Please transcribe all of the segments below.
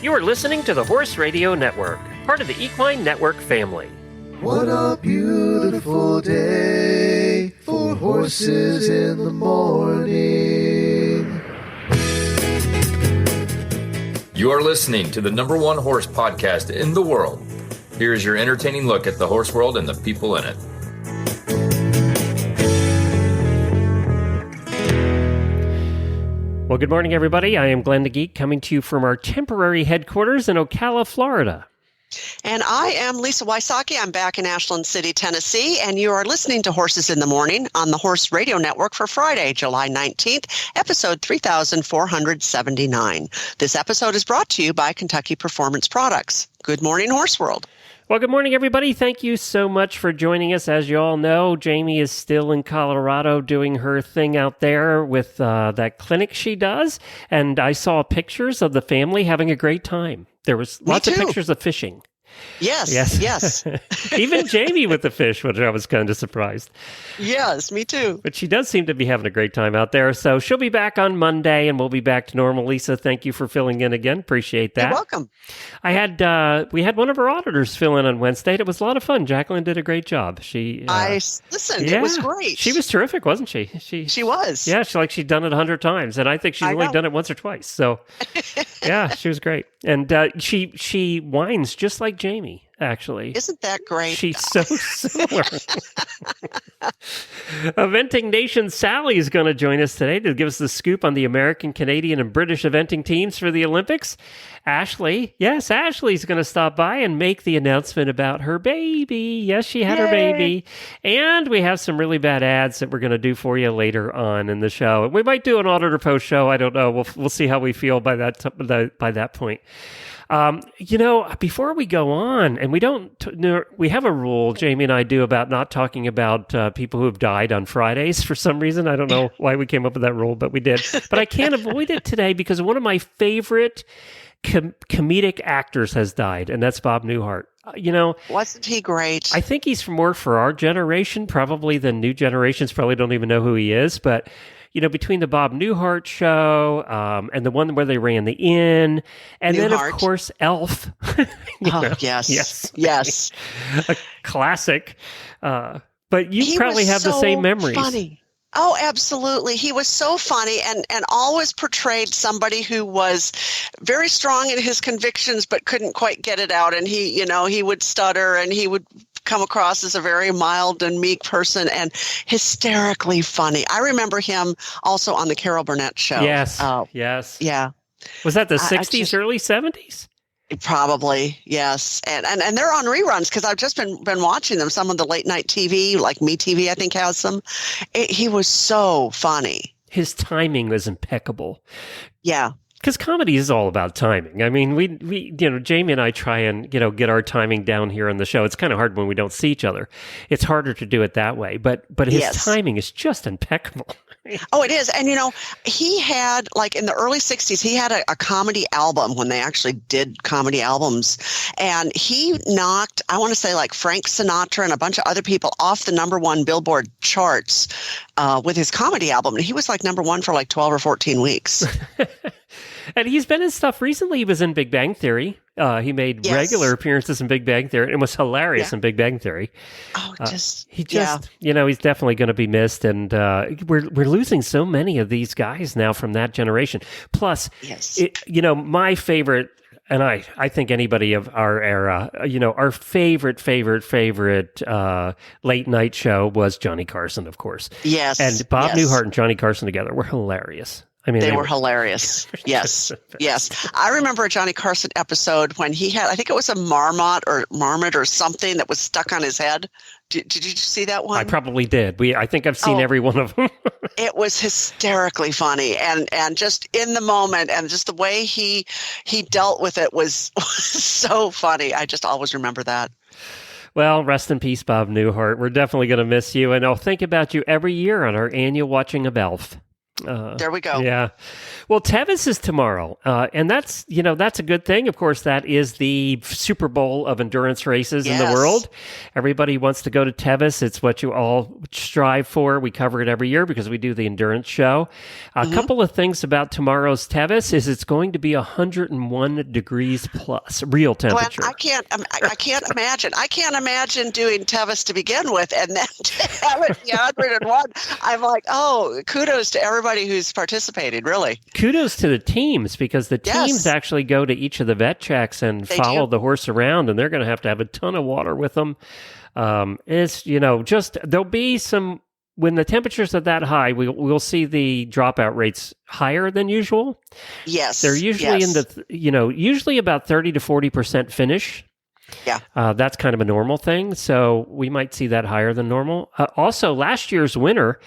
You are listening to the Horse Radio Network, part of the Equine Network family. What a beautiful day for horses in the morning. You are listening to the #1 horse podcast in the world. Here is your entertaining look at the horse world and the people in it. Well, good morning, everybody. I am Glenn the Geek, coming to you from our temporary headquarters in Ocala, Florida. And I am Lisa Wysocki. I'm back in Ashland City, Tennessee, and you are listening to Horses in the Morning on the Horse Radio Network for Friday, July 19th, episode 3479. This episode is brought to you by Kentucky Performance Products. Good morning, Horse World. Well, good morning, everybody. Thank you so much for joining us. As you all know, Jamie is still in Colorado doing her thing out there with that clinic she does, and I saw pictures of the family having a great time. There was lots of pictures of fishing. Yes. Even Jamie with the fish, which I was kind of surprised. Yes, me too. But she does seem to be having a great time out there. So she'll be back on Monday, and we'll be back to normal. Lisa, thank you for filling in again. Appreciate that. You're welcome. We had one of our auditors fill in on Wednesday. It was a lot of fun. Jacqueline did a great job. I listened. Yeah, it was great. She was terrific, wasn't she? She was. Yeah, she'd done it 100 times, and I think she's only done it once or twice. So, yeah, she was gret. And she whines just like Jamie, actually. Isn't that great? She's so similar. Eventing Nation Sally is going to join us today to give us the scoop on the American, Canadian, and British eventing teams for the Olympics. Ashley's going to stop by and make the announcement about her baby. Yes, she had her baby. And we have some really bad ads that we're going to do for you later on in the show. We might do an auditor post show. I don't know. We'll see how we feel by that point. Before we go on, and we have a rule, Jamie and I do, about not talking about people who have died on Fridays for some reason. I don't know why we came up with that rule, but we did. But I can't avoid it today because one of my favorite comedic actors has died, and that's Bob Newhart. Wasn't he great? I think he's more for our generation, probably the new generations probably don't even know who he is, but between the Bob Newhart show and the one where they ran the inn, and then, of course, Elf. Yes. A classic. But you probably have the same memories. Funny. Oh, absolutely. He was so funny and always portrayed somebody who was very strong in his convictions but couldn't quite get it out. And he would stutter and he would come across as a very mild and meek person and hysterically funny. I remember him also on the Carol Burnett show. Yes. Yes. Yeah. Was that the 60s, early 70s? Probably, yes. And they're on reruns because I've just been watching them. Some of the late night TV, like MeTV, I think has them. He was so funny. His timing was impeccable. Yeah. Because comedy is all about timing. I mean, we Jamie and I try and, get our timing down here on the show. It's kind of hard when we don't see each other. It's harder to do it that way. But his timing is just impeccable. Oh, it is. And, he had, like in the early 60s, he had a comedy album when they actually did comedy albums. And he knocked, I want to say, like Frank Sinatra and a bunch of other people off the #1 Billboard charts with his comedy album. And he was like #1 for like 12 or 14 weeks. And he's been in stuff recently. He was in Big Bang Theory. He made regular appearances in Big Bang Theory and was hilarious in Big Bang Theory. Oh, he's definitely going to be missed. And we're losing so many of these guys now from that generation. Plus, my favorite, and I think anybody of our era, our favorite late night show was Johnny Carson, of course. Yes. And Bob Newhart and Johnny Carson together were hilarious. I mean, they were hilarious. Yes. Yes. I remember a Johnny Carson episode when he had, I think it was a marmot or something that was stuck on his head. Did you see that one? I probably did. I think I've seen every one of them. It was hysterically funny and just in the moment and just the way he dealt with it was so funny. I just always remember that. Well, rest in peace, Bob Newhart. We're definitely going to miss you, and I'll think about you every year on our annual watching of Elf. There we go. Yeah. Well, Tevis is tomorrow. And that's a good thing. Of course, that is the Super Bowl of endurance races in the world. Everybody wants to go to Tevis. It's what you all strive for. We cover it every year because we do the endurance show. A couple of things about tomorrow's Tevis is it's going to be 101 degrees plus real temperature. Glenn, I can't imagine. I can't imagine doing Tevis to begin with and then to have it be 101. I'm like, oh, kudos to everybody who's participated, really. Kudos to the teams, because the teams actually go to each of the vet checks and follow the horse around, and they're going to have a ton of water with them. It's, just there'll be some, when the temperatures are that high, we'll see the dropout rates higher than usual. Yes. They're usually in the, usually about 30 to 40% finish. Yeah. That's kind of a normal thing. So we might see that higher than normal. Also, last year's winner,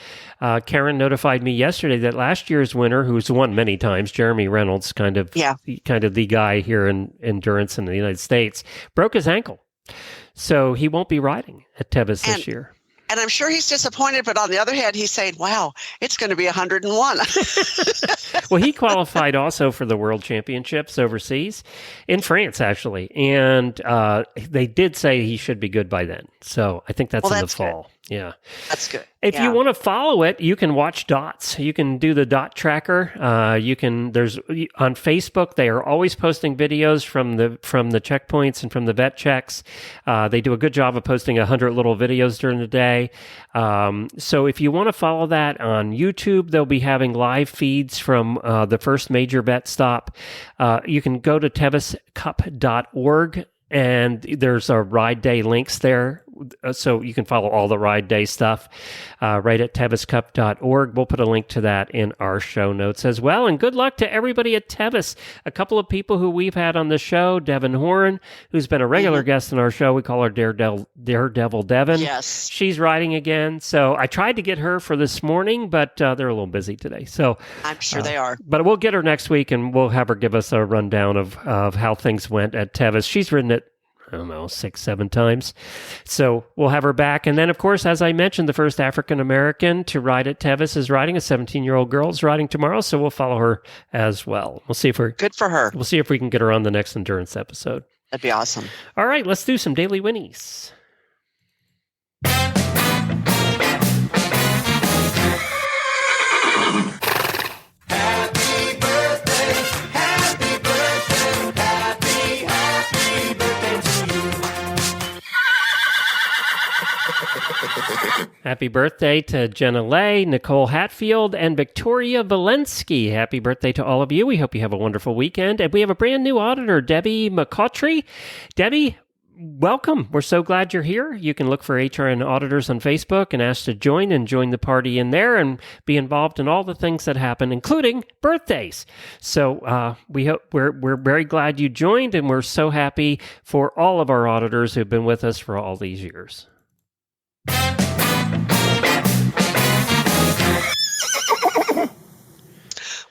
Karen notified me yesterday that last year's winner, who's won many times, Jeremy Reynolds, kind of the guy here in endurance in the United States, broke his ankle. So he won't be riding at Tevis this year. And I'm sure he's disappointed, but on the other hand, he's saying, wow, it's going to be 101. Well, he qualified also for the World Championships overseas, in France, actually. And they did say he should be good by then. So I think that's in the fall. Good. Yeah. That's good. If you want to follow it, you can watch dots. You can do the dot tracker. There's on Facebook, they are always posting videos from the checkpoints and from the vet checks. They do a good job of posting 100 little videos during the day. So if you want to follow that on YouTube, they'll be having live feeds from the first major vet stop. You can go to teviscup.org, and there's a ride day links there. So you can follow all the ride day stuff right at teviscup.org. We'll put a link to that in our show notes as well. And good luck to everybody at Tevis. A couple of people who we've had on the show, Devin Horn, who's been a regular guest in our show. We call her Daredevil Devin. Yes. She's riding again. So I tried to get her for this morning, but they're a little busy today. So I'm sure they are. But we'll get her next week, and we'll have her give us a rundown of how things went at Tevis. She's ridden it, I don't know, 6-7 times. So we'll have her back. And then, of course, as I mentioned, the first African-American to ride at Tevis is riding. A 17-year-old girl is riding tomorrow, so we'll follow her as well. We'll see if good for her. We'll see if we can get her on the next endurance episode. That'd be awesome. All right, let's do some daily Whinnies. Happy birthday to Jenna Lay, Nicole Hatfield, and Victoria Valensky. Happy birthday to all of you. We hope you have a wonderful weekend. And we have a brand new auditor, Debbie McCautry. Debbie, welcome. We're so glad you're here. You can look for HRN Auditors on Facebook and ask to join the party in there and be involved in all the things that happen, including birthdays. So we're very glad you joined, and we're so happy for all of our auditors who've been with us for all these years.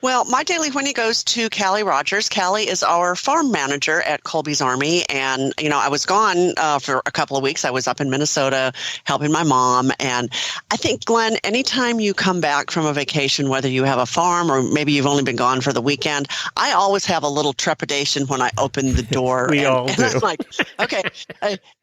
Well, my daily Whinnie goes to Callie Rogers. Callie is our farm manager at Colby's Army. And, I was gone for a couple of weeks. I was up in Minnesota helping my mom. And I think, Glenn, anytime you come back from a vacation, whether you have a farm or maybe you've only been gone for the weekend, I always have a little trepidation when I open the door. We all do. I'm like, okay,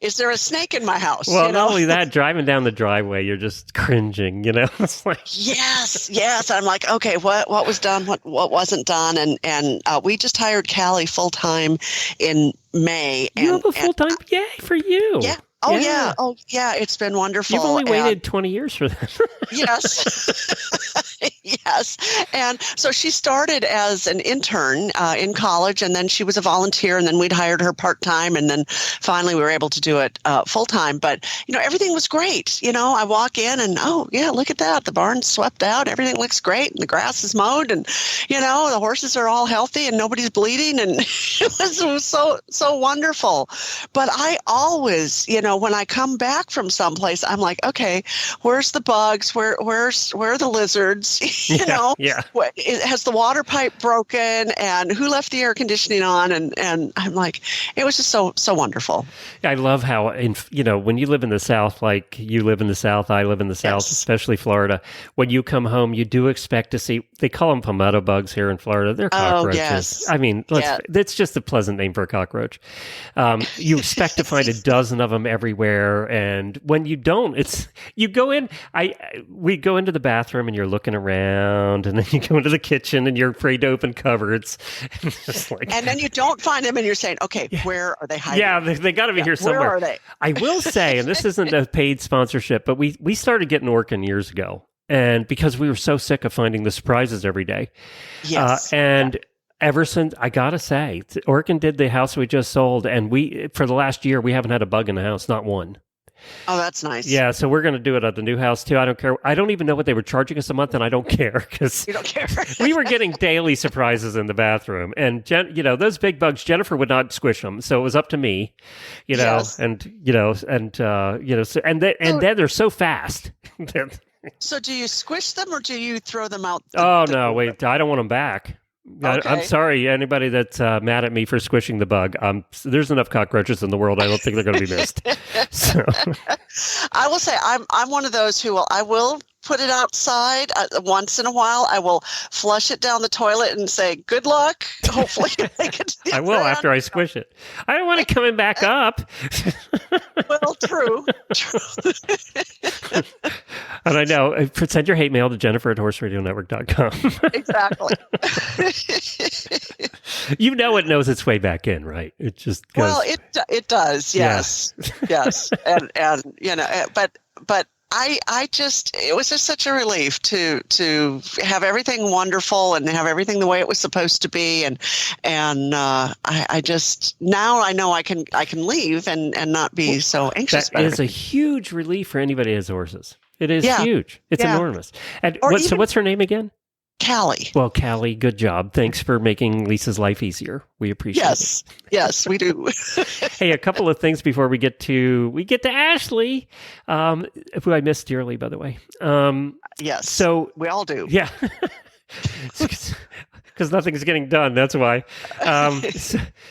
is there a snake in my house? Well, not only that, driving down the driveway, you're just cringing, It's like... Yes. I'm like, okay, what was done? What wasn't done, and we just hired Callie full time in May. You have a full time, yay for you! Yeah. Oh yeah, it's been wonderful. You've only waited 20 years for that. Yes. Yes. And so she started as an intern in college, and then she was a volunteer, and then we'd hired her part-time, and then finally we were able to do it full-time. But, everything was great. I walk in and, oh, yeah, look at that. The barn's swept out. Everything looks great, and the grass is mowed, and, the horses are all healthy, and nobody's bleeding, and it was so wonderful. But I always, when I come back from someplace, I'm like, okay, where's the bugs? Where are the lizards? Has the water pipe broken? And who left the air conditioning on? And I'm like, it was just so wonderful. I love how, when you live in the South, like you live in the South, I live in the South, especially Florida, when you come home, you do expect to see, they call them palmetto bugs here in Florida. They're cockroaches. Yes. I mean, it's just a pleasant name for a cockroach. You expect to find a dozen of them everywhere. And when you don't, you go in, we go into the bathroom and you're looking around, and then you go into the kitchen and you're afraid to open cupboards. And then you don't find them and you're saying, okay, where are they hiding? Yeah, they got to be here somewhere. Where are they? I will say, and this isn't a paid sponsorship, but we started getting Orkin years ago. And because we were so sick of finding the surprises every day. Yes. Ever since, I got to say, Orkin did the house we just sold, and for the last year, we haven't had a bug in the house, not one. Oh, that's nice. Yeah, so we're going to do it at the new house, too. I don't care. I don't even know what they were charging us a month, and I don't care. Because you don't care. We were getting daily surprises in the bathroom. And, those big bugs, Jennifer would not squish them, so it was up to me, Yes. and then they're so fast. So do you squish them or do you throw them out? No, wait, I don't want them back. Okay. I'm sorry, anybody that's mad at me for squishing the bug. There's enough cockroaches in the world. I don't think they're going to be missed. So. I will say I'm one of those I will put it outside once in a while. I will flush it down the toilet and say, good luck. Hopefully make it. I will after I squish it. I don't want it coming back up. Well, true. And I know, send your hate mail to Jennifer@horseradionetwork.com. Exactly. It knows its way back in, right? It just goes. Well, it does. Yes. Yeah. Yes. And but it was just such a relief to have everything wonderful and have everything the way it was supposed to be. And I just, now I know I can leave and not be so anxious. That is a huge relief for anybody who has horses. It is huge. It's enormous. And so what's her name again? Callie. Well, Callie, good job. Thanks for making Lisa's life easier. We appreciate it. Yes, we do. Hey, a couple of things before we get to Ashley, who I miss dearly, by the way. Yes. So we all do. Yeah. Because nothing's getting done. That's why.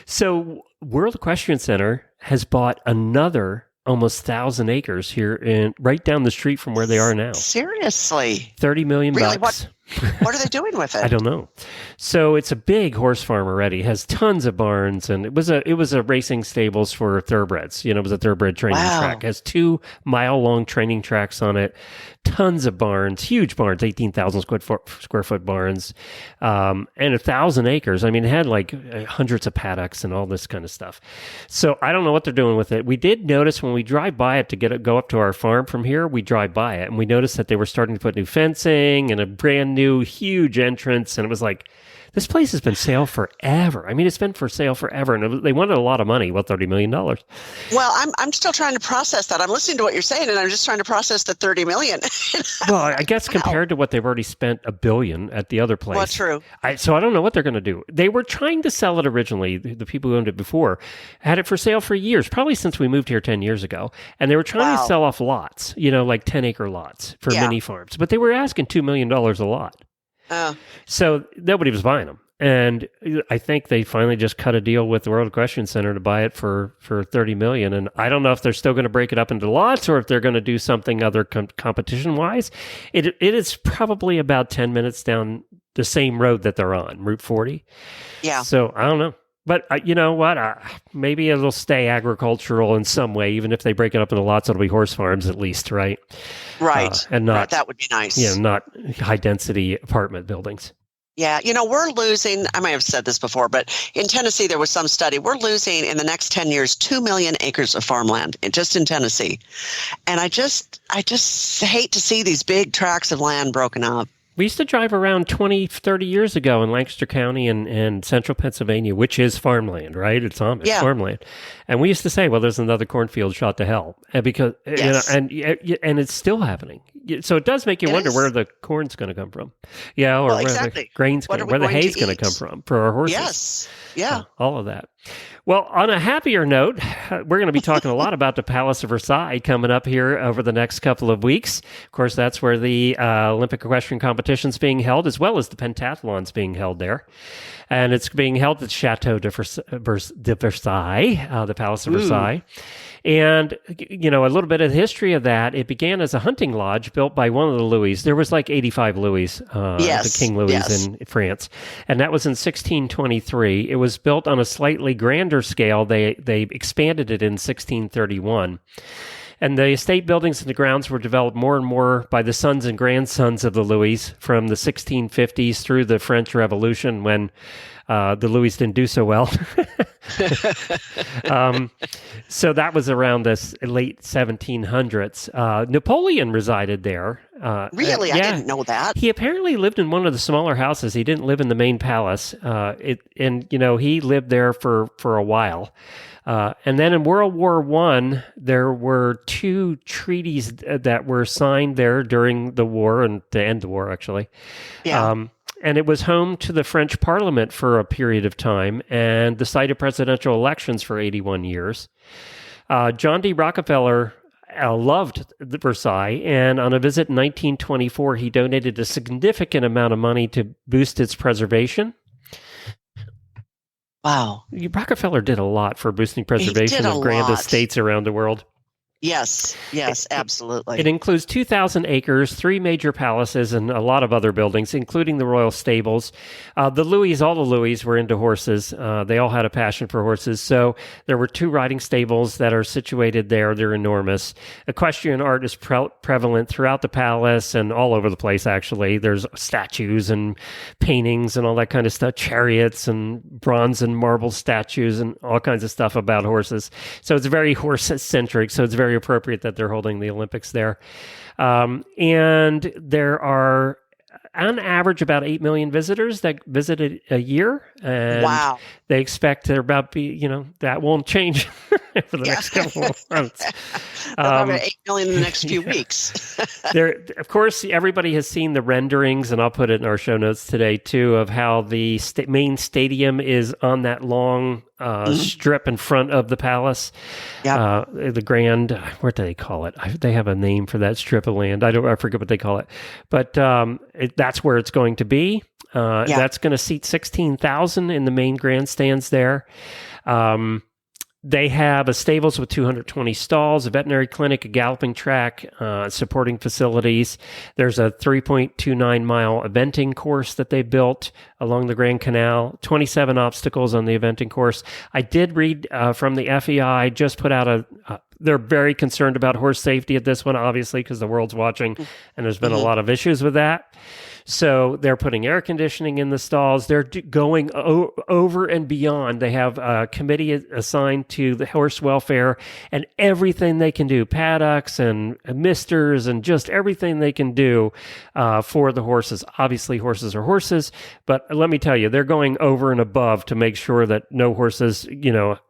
So World Equestrian Center has bought another almost 1,000 acres here right down the street from where they are now. Seriously? $30 million. Really? What are they doing with it? I don't know. So it's a big horse farm already. It has tons of barns, and it was a racing stables for thoroughbreds. It was a thoroughbred training track. It has 2-mile-long training tracks on it. Tons of barns, huge barns, 18,000 square foot barns, and 1,000 acres. I mean, it had like hundreds of paddocks and all this kind of stuff. So I don't know what they're doing with it. We did notice when we drive by it to go up to our farm from here, we drive by it, and we noticed that they were starting to put new fencing and a brand new huge entrance, and it was like, this place has been sale forever. I mean, it's been for sale forever, and they wanted a lot of money. Well, $30 million. Well, I'm still trying to process that. I'm listening to what you're saying, and I'm just trying to process the $30 million. Well, I guess compared to what they've already spent $1 billion at the other place. Well, true. So I don't know what they're going to do. They were trying to sell it originally. The people who owned it before had it for sale for years, probably since we moved here 10 years ago. And they were trying to sell off lots, like 10-acre lots for mini farms. But they were asking $2 million a lot. So nobody was buying them. And I think they finally just cut a deal with the World Equestrian Center to buy it for $30 million. And I don't know if they're still going to break it up into lots or if they're going to do something other competition-wise. It is probably about 10 minutes down the same road that they're on, Route 40. Yeah. So I don't know. But you know what? Maybe it'll stay agricultural in some way. Even if they break it up into lots, it'll be horse farms at least, right? Right. And not that would be nice. Not high-density apartment buildings. Yeah, we're losing, I might have said this before, but in Tennessee, there was some study. We're losing in the next 10 years, 2 million acres of farmland just in Tennessee. And I just hate to see these big tracts of land broken up. We used to drive around 20, 30 years ago in Lancaster County and central Pennsylvania, which is farmland, right? It's farmland. And we used to say, well, there's another cornfield shot to hell. And because, and it's still happening. So it does make you It wonder is. where the corn's going to come from. Yeah, or Well, where the exactly. grain's What going, are we where the going to hay's going to eat? come from for our horses. Yes. Yeah. All of that. Well, on a happier note, we're going to be talking a lot about the Palace of Versailles coming up here over the next couple of weeks. Of course, that's where the Olympic equestrian competition's being held, as well as the pentathlon's being held there. And it's being held at Chateau de Versailles, the Palace of Versailles. And, you know, a little bit of the history of that, it began as a hunting lodge built by one of the Louis. There was like 85 Louis, the King Louis in France. And that was in 1623. It was built on a slightly grander scale. They expanded it in 1631. And the estate buildings and the grounds were developed more and more by the sons and grandsons of the Louis from the 1650s through the French Revolution, when the Louis didn't do so well. So that was around the late 1700s. Napoleon resided there. Really? I didn't know that. He apparently lived in one of the smaller houses. He didn't live in the main palace. And he lived there for a while. And then in World War I, there were 2 treaties that were signed there during the war, and to end the war, actually. Yeah. And it was home to the French Parliament for a period of time and the site of presidential elections for 81 years. John D. Rockefeller loved Versailles, and on a visit in 1924, he donated a significant amount of money to boost its preservation. Wow. Rockefeller did a lot for boosting preservation of grand estates around the world. Yes, absolutely. It includes 2,000 acres, 3 major palaces, and a lot of other buildings, including the royal stables. All the Louis were into horses. They all had a passion for horses. So there were 2 riding stables that are situated there. They're enormous. Equestrian art is prevalent throughout the palace and all over the place, actually. There's statues and paintings and all that kind of stuff, chariots and bronze and marble statues and all kinds of stuff about horses. So it's very horse-centric. So it's very appropriate that they're holding the Olympics there. And there are, on average, about 8 million visitors that visit it a year. And wow. They expect there about that won't change for the next couple of months. About 8 million in the next few weeks. Of course, everybody has seen the renderings, and I'll put it in our show notes today, too, of how the main stadium is on that long strip in front of the palace. Yeah. The grand, what do they call it? They have a name for that strip of land. I forget what they call it. But that's where it's going to be. That's going to seat 16,000 in the main grandstands there. They have a stables with 220 stalls, a veterinary clinic, a galloping track, supporting facilities. There's a 3.29-mile eventing course that they built along the Grand Canal, 27 obstacles on the eventing course. I did read from the FEI, just put out they're very concerned about horse safety at this one, obviously, because the world's watching, and there's been a lot of issues with that. So they're putting air conditioning in the stalls. They're going over and beyond. They have a committee assigned to the horse welfare and everything they can do, paddocks and misters and just everything they can do for the horses. Obviously, horses are horses, but let me tell you, they're going over and above to make sure that no horses,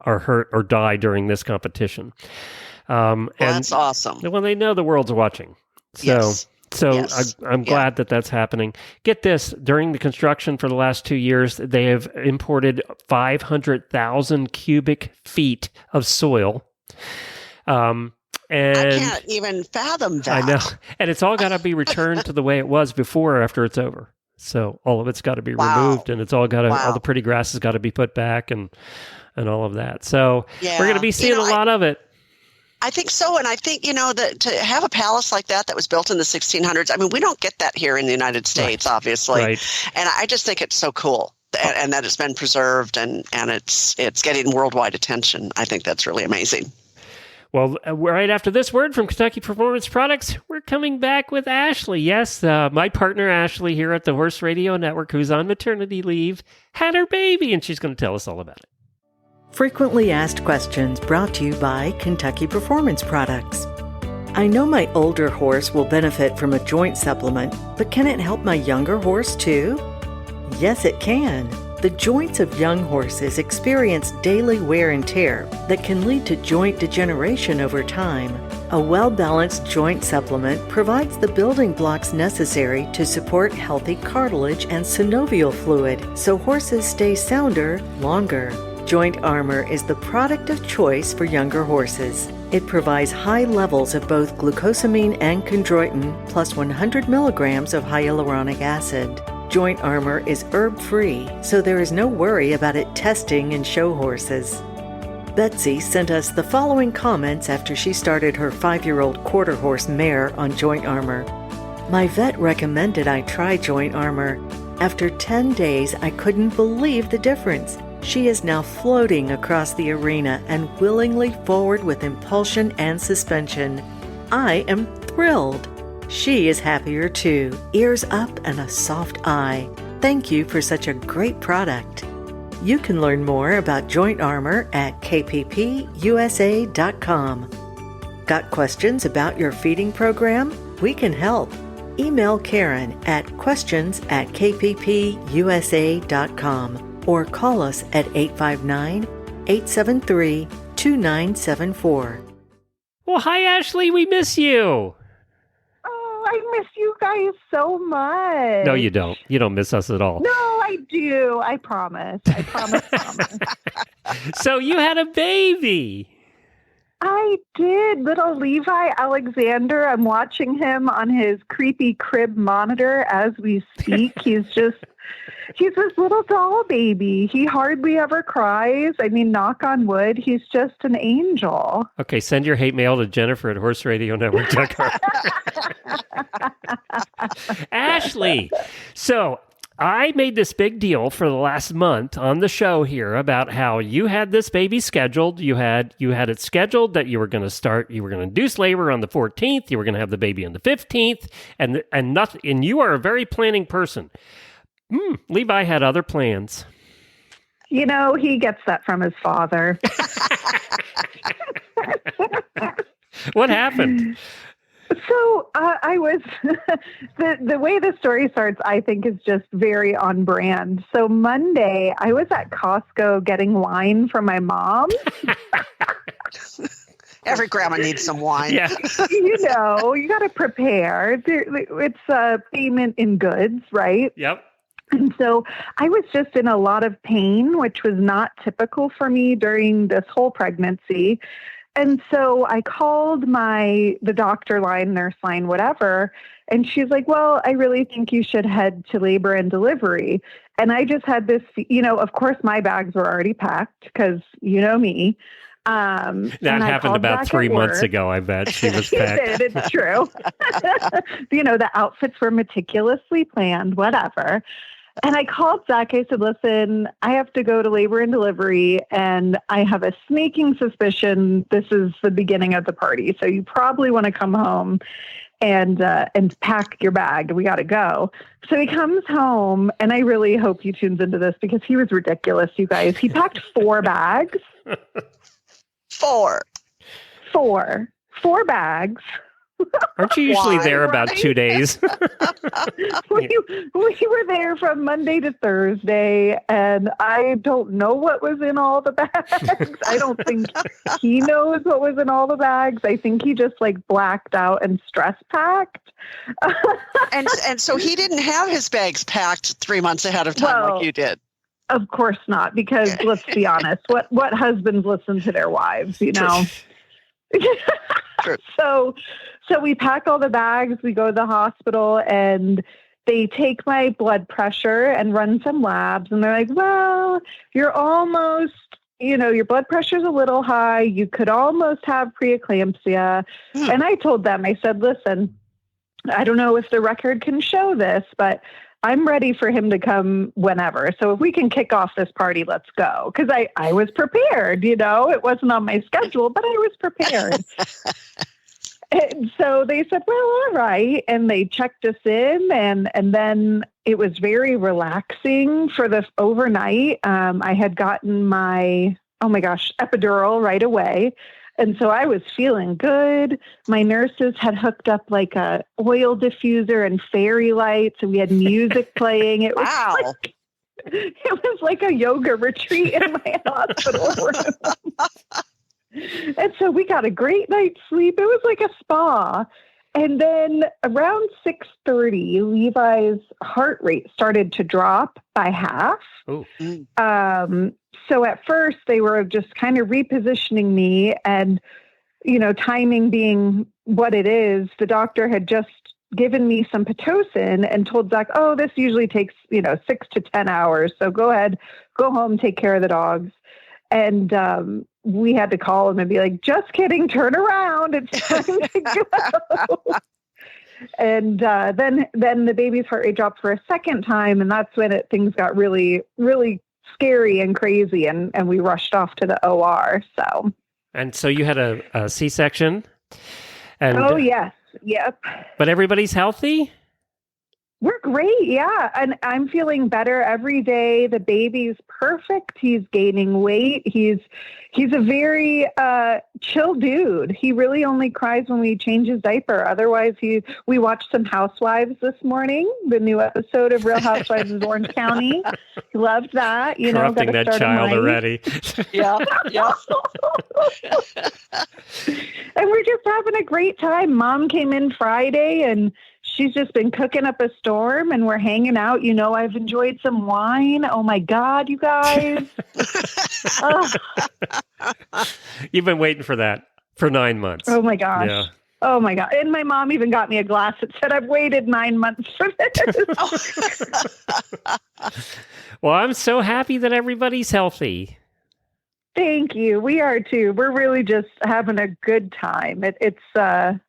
are hurt or die during this competition. That's awesome. Well, they know the world's watching. So. Yes. So I'm glad that that's happening. Get this, during the construction for the last 2 years, they have imported 500,000 cubic feet of soil. And I can't even fathom that. I know. And it's all got to be returned to the way it was before or after it's over. So all of it's got to be removed, and it's all got to, all the pretty grass has got to be put back and all of that. So we're going to be seeing a lot of it. I think so. And I think, that to have a palace like that was built in the 1600s, I mean, we don't get that here in the United States, obviously. Right. And I just think it's so cool and that it's been preserved and it's getting worldwide attention. I think that's really amazing. Well, right after this word from Kentucky Performance Products, we're coming back with Ashley. Yes, my partner Ashley here at the Horse Radio Network, who's on maternity leave, had her baby, and she's going to tell us all about it. Frequently asked questions brought to you by Kentucky Performance Products. I know my older horse will benefit from a joint supplement, but can it help my younger horse too? Yes, it can. The joints of young horses experience daily wear and tear that can lead to joint degeneration over time. A well-balanced joint supplement provides the building blocks necessary to support healthy cartilage and synovial fluid so horses stay sounder longer. Joint Armor is the product of choice for younger horses. It provides high levels of both glucosamine and chondroitin plus 100 milligrams of hyaluronic acid. Joint Armor is herb-free, so there is no worry about it testing in show horses. Betsy sent us the following comments after she started her 5-year-old quarter horse mare on Joint Armor. My vet recommended I try Joint Armor. After 10 days, I couldn't believe the difference. She is now floating across the arena and willingly forward with impulsion and suspension. I am thrilled. She is happier too, ears up and a soft eye. Thank you for such a great product. You can learn more about Joint Armor at kppusa.com. Got questions about your feeding program? We can help. Email Karen at questions@kppusa.com or call us at 859-873-2974. Well, hi, Ashley. We miss you. I miss you guys so much. No, you don't. You don't miss us at all. No, I do. I promise. I promise. So you had a baby. I did. Little Levi Alexander. I'm watching him on his creepy crib monitor as we speak. He's this little doll baby. He hardly ever cries. I mean, knock on wood, he's just an angel. Okay, send your hate mail to Jennifer at horseradionetwork.com. Ashley, so I made this big deal for the last month on the show here about how you had this baby scheduled. You had it scheduled that you were going to induce labor on the 14th. You were going to have the baby on the 15th, and you are a very planning person. Levi had other plans. You know, he gets that from his father. What happened? So I was, the way the story starts, I think is just very on brand. So Monday, I was at Costco getting wine for my mom. Every grandma needs some wine. Yeah. You know, you got to prepare. It's payment in goods, right? Yep. And so I was just in a lot of pain, which was not typical for me during this whole pregnancy. And so I called the doctor line, nurse line, whatever. And she's like, well, I really think you should head to labor and delivery. And I just had this, of course my bags were already packed because you know me. That happened about 3 months ago, I bet. She was packed. It did, it's true. The outfits were meticulously planned, whatever. And I called Zach. I said, listen, I have to go to labor and delivery, and I have a sneaking suspicion this is the beginning of the party. So you probably want to come home and pack your bag. We got to go. So he comes home, and I really hope he tunes into this because he was ridiculous, you guys. He packed 4 bags. 4 bags. Aren't you usually there about 2 days? we were there from Monday to Thursday, and I don't know what was in all the bags. I don't think he knows what was in all the bags. I think he just blacked out and stress packed. and so he didn't have his bags packed 3 months ahead of time like you did. Of course not, because let's be honest, what husbands listen to their wives, you know? True. So we pack all the bags, we go to the hospital, and they take my blood pressure and run some labs. And they're like, well, you're almost, your blood pressure's a little high. You could almost have preeclampsia. And I told them, I said, listen, I don't know if the record can show this, but I'm ready for him to come whenever. So if we can kick off this party, let's go. Because I was prepared, it wasn't on my schedule, but I was prepared. And so they said, well, all right. And they checked us in, and then it was very relaxing for the overnight. I had gotten my, epidural right away. And so I was feeling good. My nurses had hooked up a oil diffuser and fairy lights, and we had music playing. It was wow. It was like a yoga retreat in my hospital room. And so we got a great night's sleep. It was like a spa. And then around 6:30, Levi's heart rate started to drop by half. Oh. So at first they were just kind of repositioning me, and, timing being what it is, the doctor had just given me some Pitocin and told Zach, oh, this usually takes, 6 to 10 hours. So go ahead, go home, take care of the dogs. And we had to call him and be like, just kidding, turn around. It's time to go. And then the baby's heart rate dropped for a second time. And that's when things got really, really scary and crazy. And we rushed off to the OR. And so you had a C-section? And, oh, yes. Yep. But everybody's healthy? We're great. Yeah. And I'm feeling better every day. The baby's perfect. He's gaining weight. He's a very chill dude. He really only cries when we change his diaper. Otherwise, we watched some Housewives this morning, the new episode of Real Housewives of Orange County. He loved that. Corrupting that child already. Yeah. Yeah. And we're just having a great time. Mom came in Friday and she's just been cooking up a storm, and we're hanging out. I've enjoyed some wine. Oh my God, you guys. You've been waiting for that for 9 months. Oh my gosh. Yeah. Oh my God. And my mom even got me a glass that said, I've waited 9 months for this. Well, I'm so happy that everybody's healthy. Thank you. We are too. We're really just having a good time. It's fun.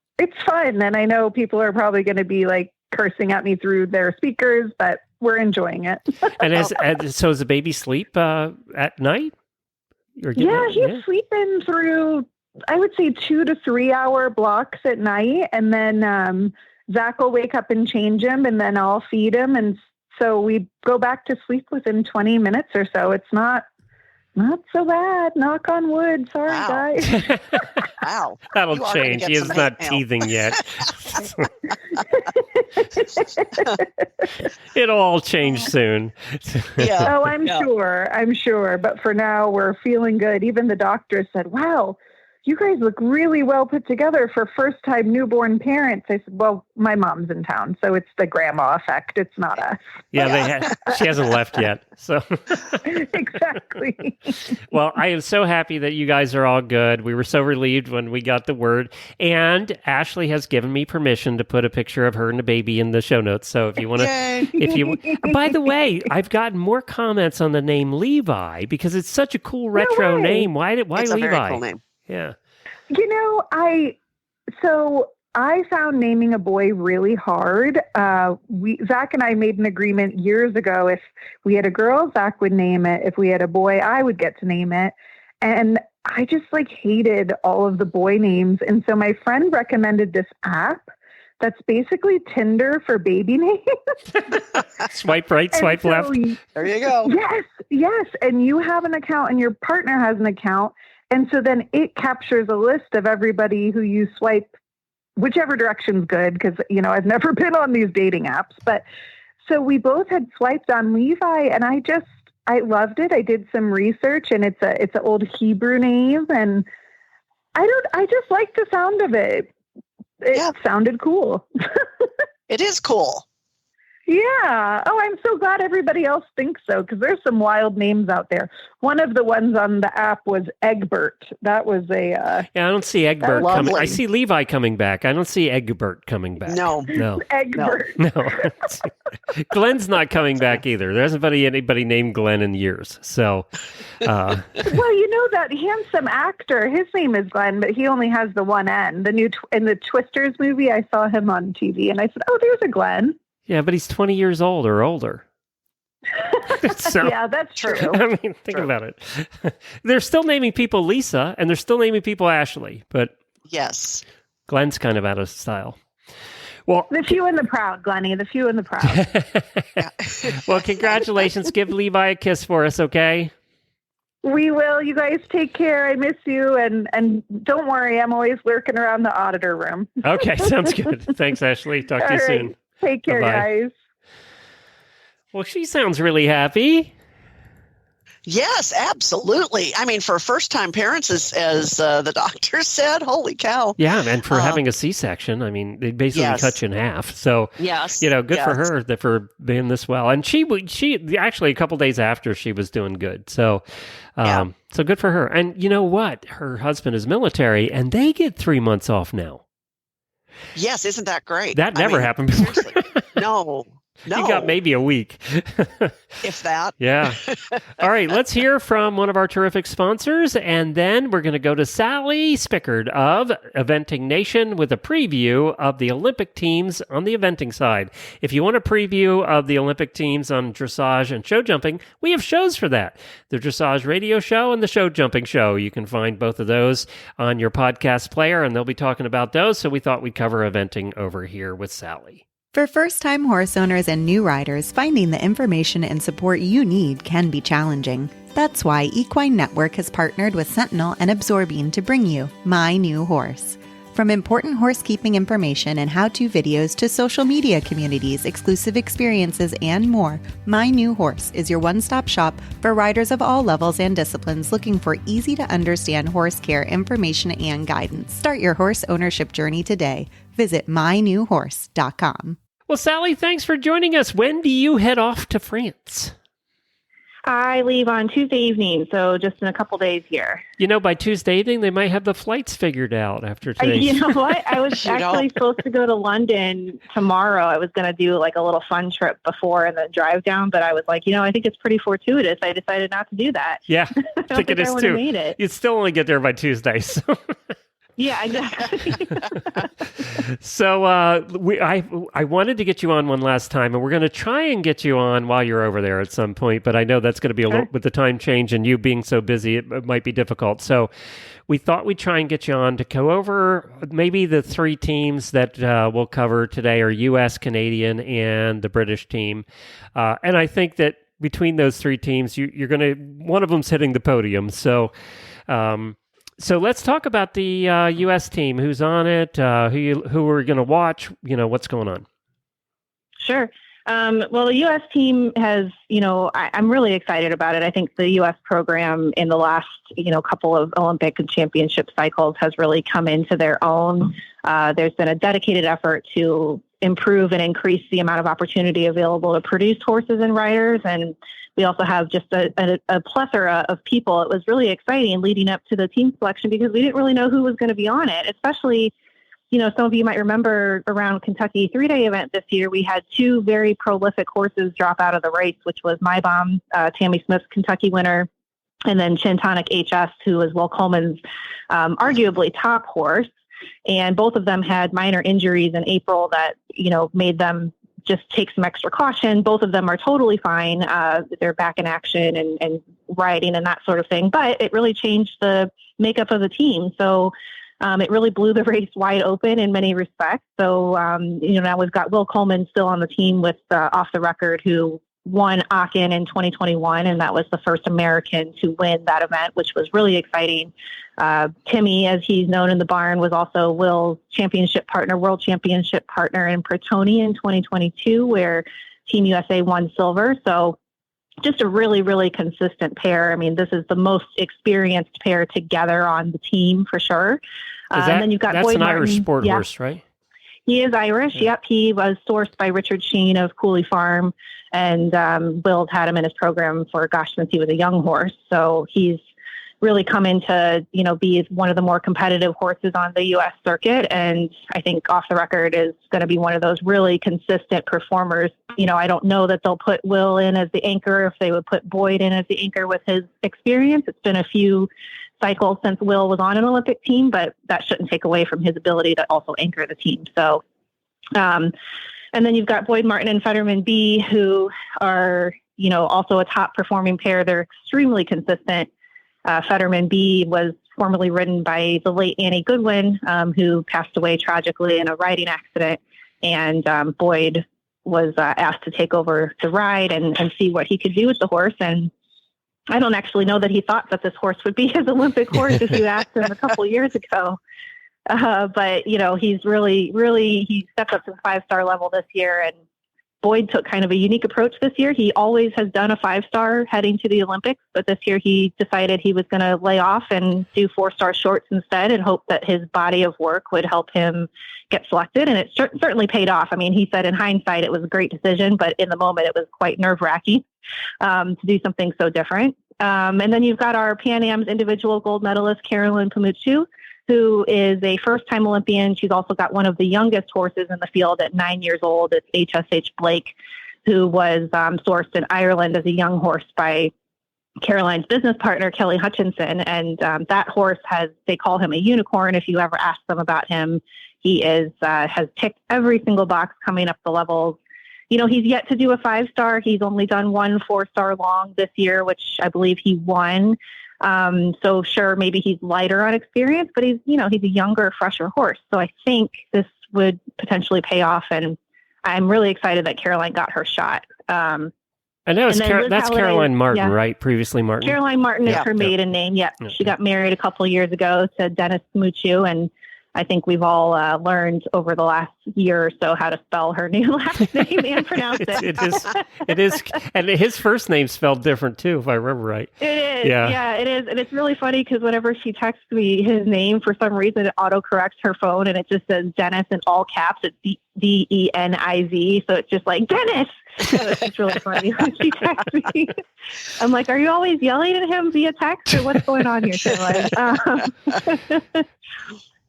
And I know people are probably going to be like cursing at me through their speakers, but we're enjoying it. And so is the baby sleep at night? He's sleeping through, I would say 2 to 3 hour blocks at night. And then Zach will wake up and change him, and then I'll feed him. And so we go back to sleep within 20 minutes or so. It's not so bad. Knock on wood. Sorry, guys. Wow. That'll change. He is not teething yet. It'll all change soon. Yeah. Oh, I'm sure. But for now, we're feeling good. Even the doctor said, wow, you guys look really well put together for first-time newborn parents. I said, well, my mom's in town, so it's the grandma effect. It's not us. Yeah, she hasn't left yet. So Exactly. Well, I am so happy that you guys are all good. We were so relieved when we got the word. And Ashley has given me permission to put a picture of her and the baby in the show notes. So if you want to, by the way, I've gotten more comments on the name Levi because it's such a cool retro name. Why It's Levi? a very cool name. Yeah. I found naming a boy really hard. Zach and I made an agreement years ago. If we had a girl, Zach would name it. If we had a boy, I would get to name it. And I just hated all of the boy names. And so my friend recommended this app that's basically Tinder for baby names. Swipe right, swipe left. There you go. Yes. And you have an account and your partner has an account. And so then it captures a list of everybody who you swipe whichever direction's good, because, I've never been on these dating apps. But so we both had swiped on Levi, and I loved it. I did some research, and it's an old Hebrew name, and I just like the sound of it. It sounded cool. It is cool. Yeah. Oh, I'm so glad everybody else thinks so, because there's some wild names out there. One of the ones on the app was Egbert. That was a... I don't see Egbert coming. I see Levi coming back. I don't see Egbert coming back. No. Egbert. No. Glenn's not coming back either. There hasn't been anybody named Glenn in years. So... Well, that handsome actor, his name is Glenn, but he only has the one N. In the Twisters movie, I saw him on TV, and I said, oh, there's a Glenn. Yeah, but he's 20 years old or older. So, yeah, that's true. I mean, think about it. They're still naming people Lisa, and they're still naming people Ashley, but yes, Glenn's kind of out of style. Well, the few and the proud, Glennie, the few and the proud. Well, congratulations. Give Levi a kiss for us, okay? We will. You guys take care. I miss you, and don't worry, I'm always lurking around the auditor room. Okay, sounds good. Thanks, Ashley. Talk to you soon. Take care, Bye-bye. guys. Well, she sounds really happy. Yes, absolutely. I mean, for first-time parents, as the doctor said, holy cow. Yeah, and for having a C-section, I mean, they basically cut you in half. So, yes, good for her for being this well. And she actually a couple days after she was doing good. So, so good for her. And you know what? Her husband is military, and they get 3 months off now. Yes, isn't that great? That never happened before. Seriously. No. You got maybe a week. If that. Yeah. All right, let's hear from one of our terrific sponsors, and then we're going to go to Sally Spickard of Eventing Nation with a preview of the Olympic teams on the eventing side. If you want a preview of the Olympic teams on dressage and show jumping, we have shows for that. The Dressage Radio Show and the Show Jumping Show. You can find both of those on your podcast player, and they'll be talking about those, so we thought we'd cover eventing over here with Sally. For first-time horse owners and new riders, finding the information and support you need can be challenging. That's why Equine Network has partnered with Sentinel and Absorbine to bring you My New Horse. From important horsekeeping information and how-to videos to social media communities, exclusive experiences, and more, My New Horse is your one-stop shop for riders of all levels and disciplines looking for easy-to-understand horse care information and guidance. Start your horse ownership journey today. Visit mynewhorse.com. Well, Sally, thanks for joining us. When do you head off to France? I leave on Tuesday evening, so just in a couple days here. By Tuesday evening, they might have the flights figured out after today. You know what? I was actually supposed to go to London tomorrow. I was going to do like a little fun trip before and then drive down, but I was like, I think it's pretty fortuitous. I decided not to do that. Yeah, I think it is too. Made it. You'd still only get there by Tuesday. So. Yeah, exactly. So I wanted to get you on one last time, and we're going to try and get you on while you're over there at some point, but I know that's going to be a little, with the time change and you being so busy, it might be difficult. So we thought we'd try and get you on to go over maybe the three teams that we'll cover today are U.S., Canadian, and the British team. And I think that between those three teams, you're going to, one of them's hitting the podium. So let's talk about the U.S. team. Who's on it? Who we're going to watch? What's going on? Sure. Well, the U.S. team has, I'm really excited about it. I think the U.S. program in the last, couple of Olympic and championship cycles has really come into their own. There's been a dedicated effort to improve and increase the amount of opportunity available to produce horses and riders. And we also have just a plethora of people. It was really exciting leading up to the team selection because we didn't really know who was going to be on it, especially, some of you might remember around Kentucky 3-day event this year, we had two very prolific horses drop out of the race, which was My Bomb, Tammy Smith's Kentucky winner, and then Chintonic HS, who was Will Coleman's arguably top horse. And both of them had minor injuries in April that, made them just take some extra caution. Both of them are totally fine. They're back in action and riding and that sort of thing. But it really changed the makeup of the team. So it really blew the race wide open in many respects. So, now we've got Will Coleman still on the team with Off the Record, who won Aachen in 2021. And that was the first American to win that event, which was really exciting. Timmy, as he's known in the barn, was also Will's world championship partner in Pretoni in 2022, where Team USA won silver. So just a really, really consistent pair. I mean, this is the most experienced pair together on the team for sure. And then you've got that's Boyd an Martin. Irish sport horse, right? He is Irish. Yeah. Yep. He was sourced by Richard Sheen of Cooley Farm, and Will's had him in his program for, since he was a young horse. So he's really come into, be one of the more competitive horses on the U.S. circuit. And I think Off the Record is going to be one of those really consistent performers. I don't know that they'll put Will in as the anchor, if they would put Boyd in as the anchor with his experience. It's been a few cycles since Will was on an Olympic team, but that shouldn't take away from his ability to also anchor the team. So, and then you've got Boyd Martin and Fetterman B, who are, also a top performing pair. They're extremely consistent. Fetterman B was formerly ridden by the late Annie Goodwin, who passed away tragically in a riding accident. And Boyd was asked to take over the ride and see what he could do with the horse. And I don't actually know that he thought that this horse would be his Olympic horse if you asked him a couple of years ago. But, he's really, he stepped up to the 5-star level this year. Boyd took kind of a unique approach this year. He always has done a 5-star heading to the Olympics, but this year he decided he was going to lay off and do 4-star shorts instead and hope that his body of work would help him get selected. And it certainly paid off. I mean, he said in hindsight, it was a great decision, but in the moment it was quite nerve-wracking to do something so different. And then you've got our Pan Am's individual gold medalist, Carolyn Pamuchu, who is a first-time Olympian. She's also got one of the youngest horses in the field at 9 years old. It's HSH Blake, who was sourced in Ireland as a young horse by Caroline's business partner, Kelly Hutchinson. And that horse they call him a unicorn. If you ever ask them about him, he has ticked every single box coming up the levels. You know, he's yet to do a 5-star. He's only done one 4-star long this year, which I believe he won. So sure, maybe he's lighter on experience, but he's a younger, fresher horse. So I think this would potentially pay off. And I'm really excited that Caroline got her shot. I know that's Caroline Martin, right? Previously Martin. Caroline Martin is her maiden name. Yep. Yeah. She got married a couple of years ago to Dennis Pamuchu, and I think we've all learned over the last year or so how to spell her new last name and pronounce it. It is, and his first name's spelled different too, if I remember right. It is, yeah, it is, and it's really funny because whenever she texts me his name, for some reason it autocorrects her phone and it just says Dennis in all caps. It's Deniz, so it's just like Dennis. So it's really funny when she texts me. I'm like, are you always yelling at him via text, or what's going on here, Caroline?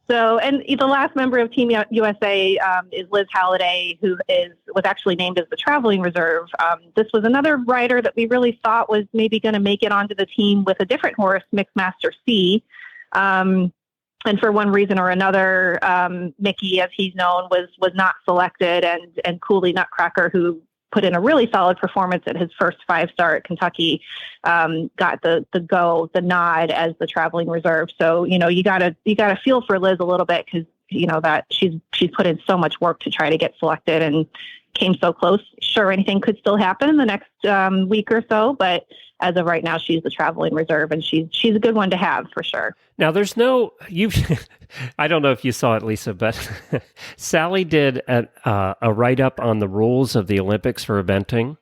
So, and the last member of Team USA is Liz Halliday, who was actually named as the traveling reserve. This was another rider that we really thought was maybe going to make it onto the team with a different horse, Mixmaster C. And for one reason or another, Mickey, as he's known, was not selected, and Cooley Nutcracker, who put in a really solid performance at his first 5-star at Kentucky, got the nod as the traveling reserve. So, you gotta feel for Liz a little bit, because, that she's put in so much work to try to get selected and came so close. Sure, anything could still happen in the next week or so, but as of right now, she's the traveling reserve, and she's a good one to have for sure. Now, there's I don't know if you saw it, Lisa, but Sally did a write-up on the rules of the Olympics for eventing.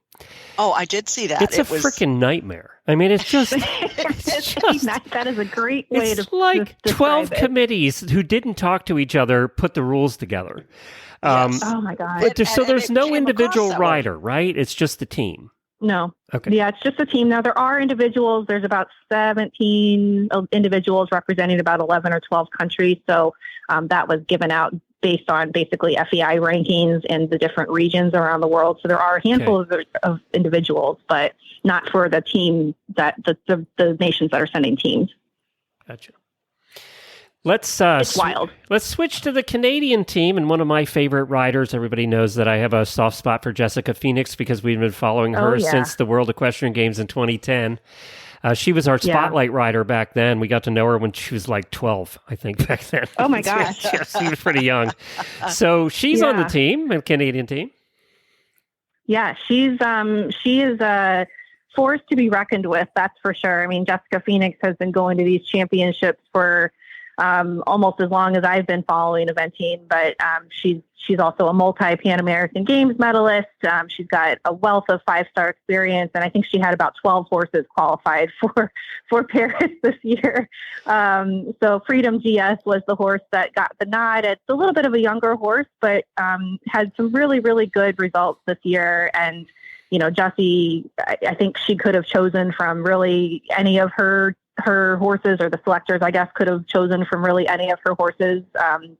Oh, I did see that. It's a freaking nightmare. I mean, it's just... that is a great way to... It's like 12 committees who didn't talk to each other put the rules together. Yes. Oh, my God. So there's no individual rider, right? It's just the team. No. Okay. Yeah, it's just a team. Now, there are individuals. There's about 17 individuals representing about 11 or 12 countries. So that was given out based on basically FEI rankings in the different regions around the world. So there are a handful of individuals, but not for the team that the nations that are sending teams. Gotcha. Let's it's wild. Let's switch to the Canadian team, and one of my favorite riders. Everybody knows that I have a soft spot for Jessica Phoenix because we've been following her since the World Equestrian Games in 2010. She was our spotlight rider back then. We got to know her when she was like 12, I think, back then. Oh my gosh. She was pretty young. So she's on the team, the Canadian team. Yeah, she is a force to be reckoned with, that's for sure. I mean, Jessica Phoenix has been going to these championships for almost as long as I've been following eventing, but she's also a multi-Pan American Games medalist. She's got a wealth of 5-star experience, and I think she had about 12 horses qualified for Paris this year. So Freedom GS was the horse that got the nod. It's a little bit of a younger horse, but had some really, really good results this year. And, Jessie, I think she could have chosen from really any of her horses, or the selectors, I guess, could have chosen from really any of her horses.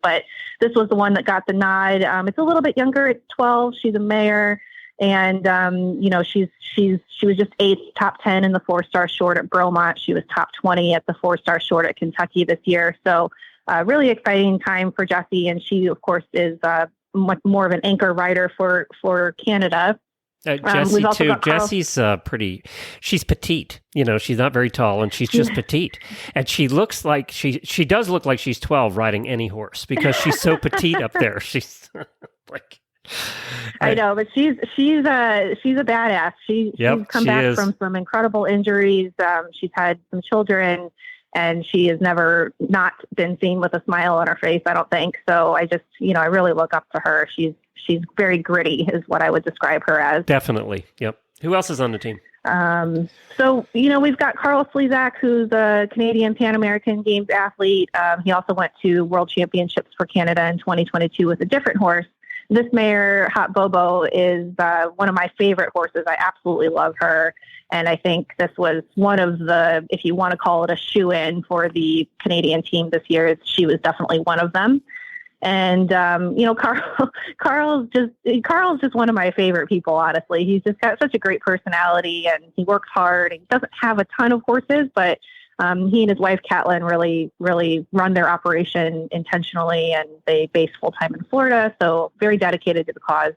But this was the one that got the nod. It's a little bit younger. It's 12. She's a mare. And, she was just 8th, top 10 in the 4-star short at Bromont. She was top 20 at the 4-star short at Kentucky this year. So really exciting time for Jessie. And she, of course, is much more of an anchor rider for Canada. Jessie too. Jessie's she's petite. She's not very tall, and she's just petite. And she looks like she does look like she's 12 riding any horse, because she's so petite up there. She's like, I know, but she's a badass. She's come back from some incredible injuries. She's had some children, and she has never not been seen with a smile on her face, I don't think. So I just, I really look up to her. She's she's very gritty is what I would describe her as. Definitely. Yep. Who else is on the team? So, we've got Carl Slezak, who's a Canadian Pan American Games athlete. He also went to World Championships for Canada in 2022 with a different horse. This mare, Hot Bobo, is one of my favorite horses. I absolutely love her. And I think this was one of the, if you want to call it a shoe-in for the Canadian team this year, she was definitely one of them. And, Carl's just one of my favorite people, honestly. He's just got such a great personality, and he works hard. He doesn't have a ton of horses, but he and his wife, Catlin, really run their operation intentionally, and they base full-time in Florida, so very dedicated to the cause.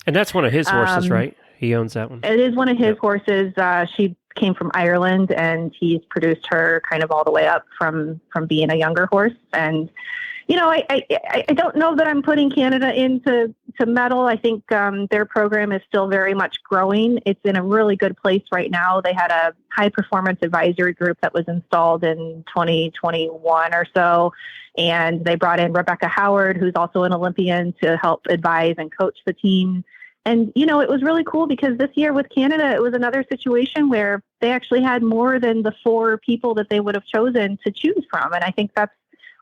And that's one of his horses, right? He owns that one. It is one of his horses. She came from Ireland, and he's produced her kind of all the way up from being a younger horse. And I don't know that I'm putting Canada into medal. I think their program is still very much growing. It's in a really good place right now. They had a high performance advisory group that was installed in 2021 or so. And they brought in Rebecca Howard, who's also an Olympian, to help advise and coach the team. And, it was really cool because this year with Canada, it was another situation where they actually had more than the 4 people that they would have chosen to choose from. And I think that's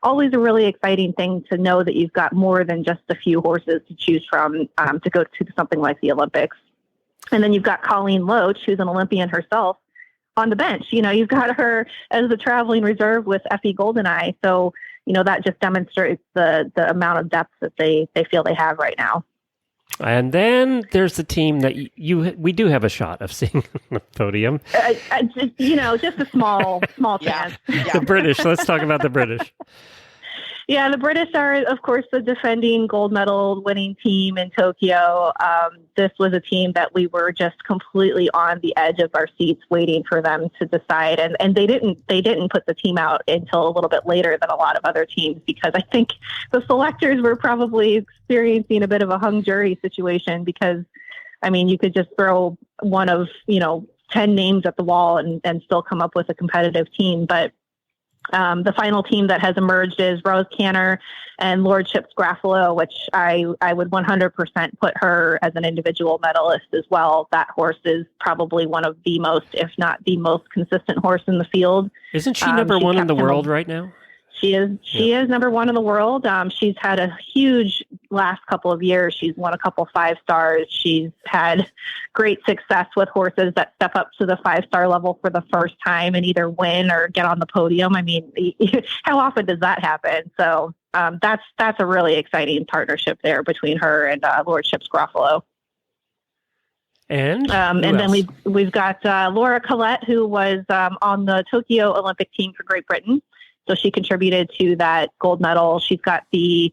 always a really exciting thing to know that you've got more than just a few horses to choose from to go to something like the Olympics. And then you've got Colleen Loach, who's an Olympian herself, on the bench. You've got her as the traveling reserve with Effie Goldeneye. So, that just demonstrates the amount of depth that they feel they have right now. And then there's the team that we do have a shot of seeing on the podium. Just a small chance. Yeah. The British. Let's talk about the British. Yeah, the British are, of course, the defending gold medal winning team in Tokyo. This was a team that we were just completely on the edge of our seats waiting for them to decide. And they didn't put the team out until a little bit later than a lot of other teams, because I think the selectors were probably experiencing a bit of a hung jury situation, because, you could just throw one of, 10 names at the wall and still come up with a competitive team. But the final team that has emerged is Rose Canner and Lordship's Graffalo, which I would 100% put her as an individual medalist as well. That horse is probably one of the most, if not the most consistent horse in the field. Isn't she number one in the world right now? She is number one in the world. She's had a huge last couple of years. She's won a couple 5-stars. She's had great success with horses that step up to the 5-star level for the first time and either win or get on the podium. How often does that happen? So that's a really exciting partnership there between her and Lordship's Gruffalo. And then we've got Laura Collette, who was on the Tokyo Olympic team for Great Britain. So she contributed to that gold medal. She's got the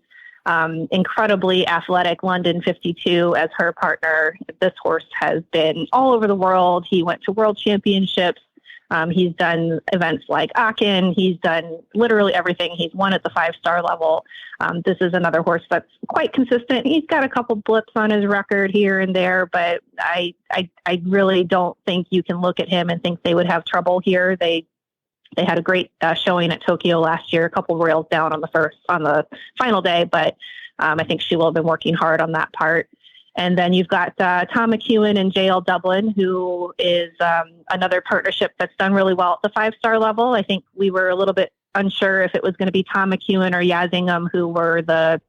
incredibly athletic London 52 as her partner. This horse has been all over the world. He went to world championships. He's done events like Aachen. He's done literally everything. He's won at the 5-star level. This is another horse that's quite consistent. He's got a couple blips on his record here and there, but I really don't think you can look at him and think they would have trouble here. They had a great showing at Tokyo last year, a couple rails down on the final day, but I think she will have been working hard on that part. And then you've got Tom McEwen and JL Dublin, who is another partnership that's done really well at the 5-star level. I think we were a little bit unsure if it was going to be Tom McEwen or Yaz Ingham, who were the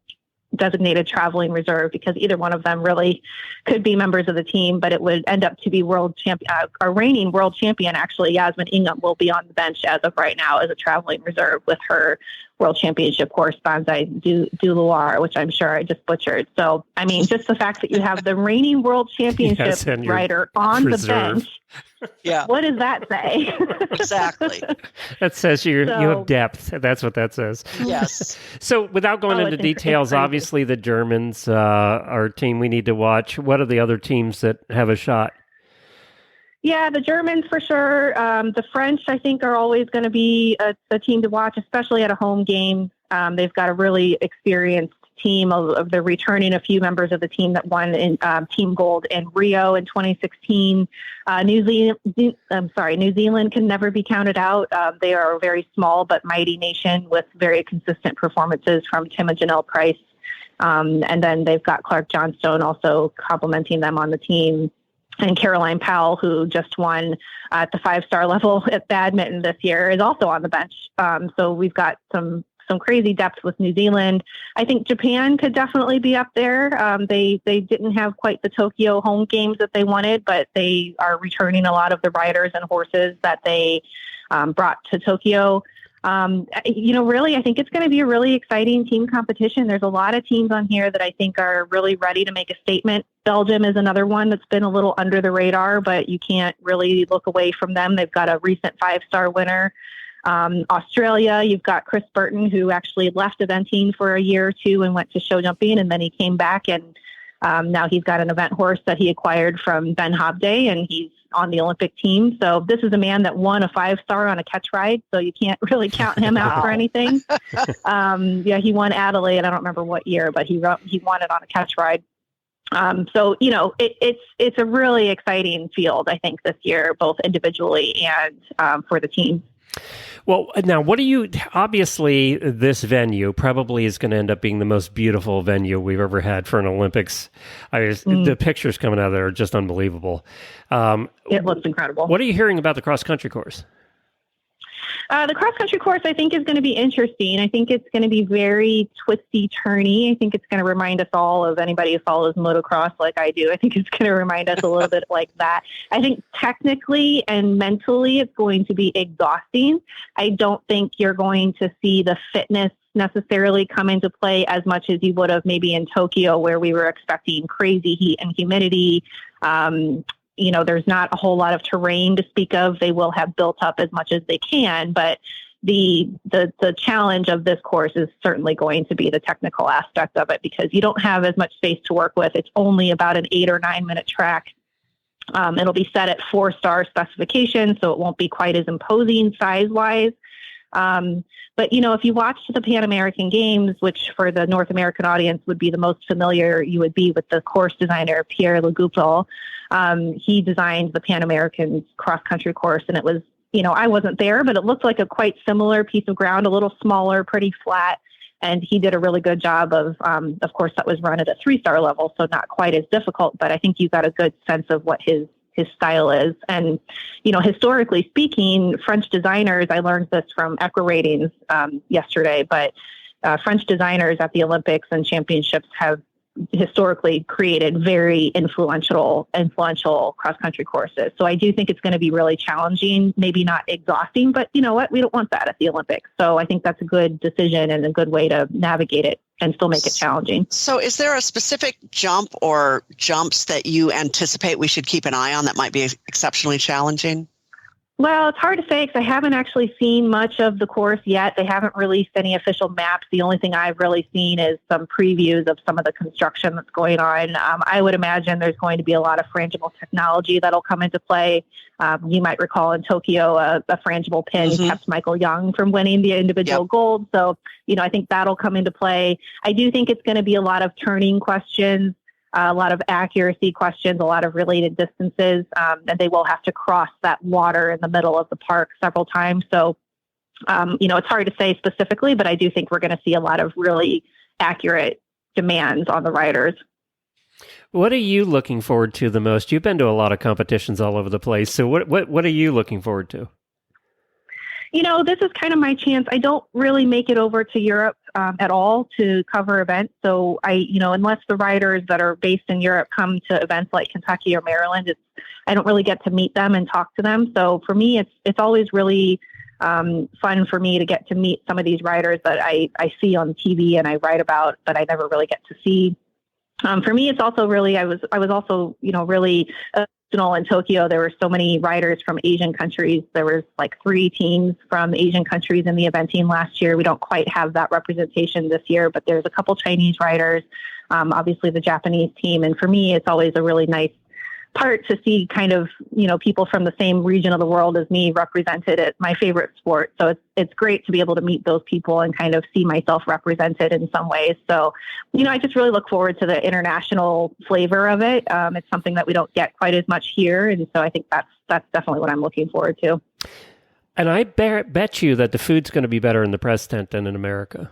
designated traveling reserve, because either one of them really could be members of the team, but it would end up to be reigning world champion. Actually, Yasmin Ingham will be on the bench as of right now as a traveling reserve with her world championship horse, Banzai du Loire, which I'm sure I just butchered. So, just the fact that you have the reigning world championship rider on the bench. Yeah. What does that say? Exactly. That says you have depth. That's what that says. Yes. So without going into details, obviously the Germans are a team we need to watch. What are the other teams that have a shot? Yeah, the Germans for sure. The French, I think, are always going to be a team to watch, especially at a home game. They've got a really experienced team of they're returning a few members of the team that won in team gold in Rio in 2016. New Zealand can never be counted out. They are a very small but mighty nation with very consistent performances from Tim and Janelle Price. And then they've got Clark Johnstone also complementing them on the team. And Caroline Powell, who just won at the 5-star level at badminton this year, is also on the bench. So we've got some crazy depth with New Zealand. I think Japan could definitely be up there. They didn't have quite the Tokyo home games that they wanted, but they are returning a lot of the riders and horses that they brought to Tokyo. Really, I think it's going to be a really exciting team competition. There's a lot of teams on here that I think are really ready to make a statement. Belgium is another one that's been a little under the radar, but you can't really look away from them. They've got a recent 5-star winner. Australia, you've got Chris Burton, who actually left eventing for a year or two and went to show jumping, and then he came back, and now he's got an event horse that he acquired from Ben Hobday, and he's on the Olympic team. So this is a man that won a 5-star on a catch ride, so you can't really count him out for anything. He won Adelaide. I don't remember what year, but he won it on a catch ride. It's a really exciting field, I think, this year, both individually and for the team. Well, now, obviously, this venue probably is going to end up being the most beautiful venue we've ever had for an Olympics. The pictures coming out of there are just unbelievable. It looks incredible. What are you hearing about the cross-country course? The cross-country course, I think, is going to be interesting. I think it's going to be very twisty, turny. I think it's going to remind us all of anybody who follows motocross like I do. I think it's going to remind us a little bit like that. I think technically and mentally it's going to be exhausting. I don't think you're going to see the fitness necessarily come into play as much as you would have maybe in Tokyo, where we were expecting crazy heat and humidity. There's not a whole lot of terrain to speak of. They will have built up as much as they can, but the challenge of this course is certainly going to be the technical aspect of it, because you don't have as much space to work with. It's only about an 8 or 9 minute track. It'll be set at 4-star specification, so it won't be quite as imposing size-wise. But, if you watched the Pan American Games, which for the North American audience would be the most familiar you would be with the course designer, Pierre Legoupil. He designed the Pan American cross-country course, and it was, I wasn't there, but it looked like a quite similar piece of ground, a little smaller, pretty flat. And he did a really good job of course, that was run at a 3-star level, so not quite as difficult, but I think you got a good sense of what his style is. And, historically speaking, French designers, I learned this from Equa Ratings yesterday, but French designers at the Olympics and championships have historically created very influential cross-country courses. So I do think it's going to be really challenging, maybe not exhausting, but you know what? We don't want that at the Olympics. So I think that's a good decision and a good way to navigate it and still make it challenging. So is there a specific jump or jumps that you anticipate we should keep an eye on that might be exceptionally challenging? Well, it's hard to say because I haven't actually seen much of the course yet. They haven't released any official maps. The only thing I've really seen is some previews of some of the construction that's going on. I would imagine there's going to be a lot of frangible technology that'll come into play. You might recall in Tokyo, a frangible pin kept Michael Young from winning the individual gold. So, I think that'll come into play. I do think it's going to be a lot of turning questions. A lot of accuracy questions, a lot of related distances, and they will have to cross that water in the middle of the park several times. So, it's hard to say specifically, but I do think we're going to see a lot of really accurate demands on the riders. What are you looking forward to the most? You've been to a lot of competitions all over the place. So what are you looking forward to? This is kind of my chance. I don't really make it over to Europe at all to cover events. So unless the riders that are based in Europe come to events like Kentucky or Maryland, I don't really get to meet them and talk to them. So for me, it's always really fun for me to get to meet some of these riders that I see on TV and I write about, but I never really get to see. For me, it's also really, I was also, really in Tokyo. There were so many riders from Asian countries. There was like 3 teams from Asian countries in the event team last year. We don't quite have that representation this year, but there's a couple Chinese riders, obviously the Japanese team. And for me, it's always a really nice part to see kind of, people from the same region of the world as me represented at my favorite sport. So it's great to be able to meet those people and kind of see myself represented in some ways. So, I just really look forward to the international flavor of it. It's something that we don't get quite as much here. And so I think that's definitely what I'm looking forward to. And I bet you that the food's going to be better in the press tent than in America.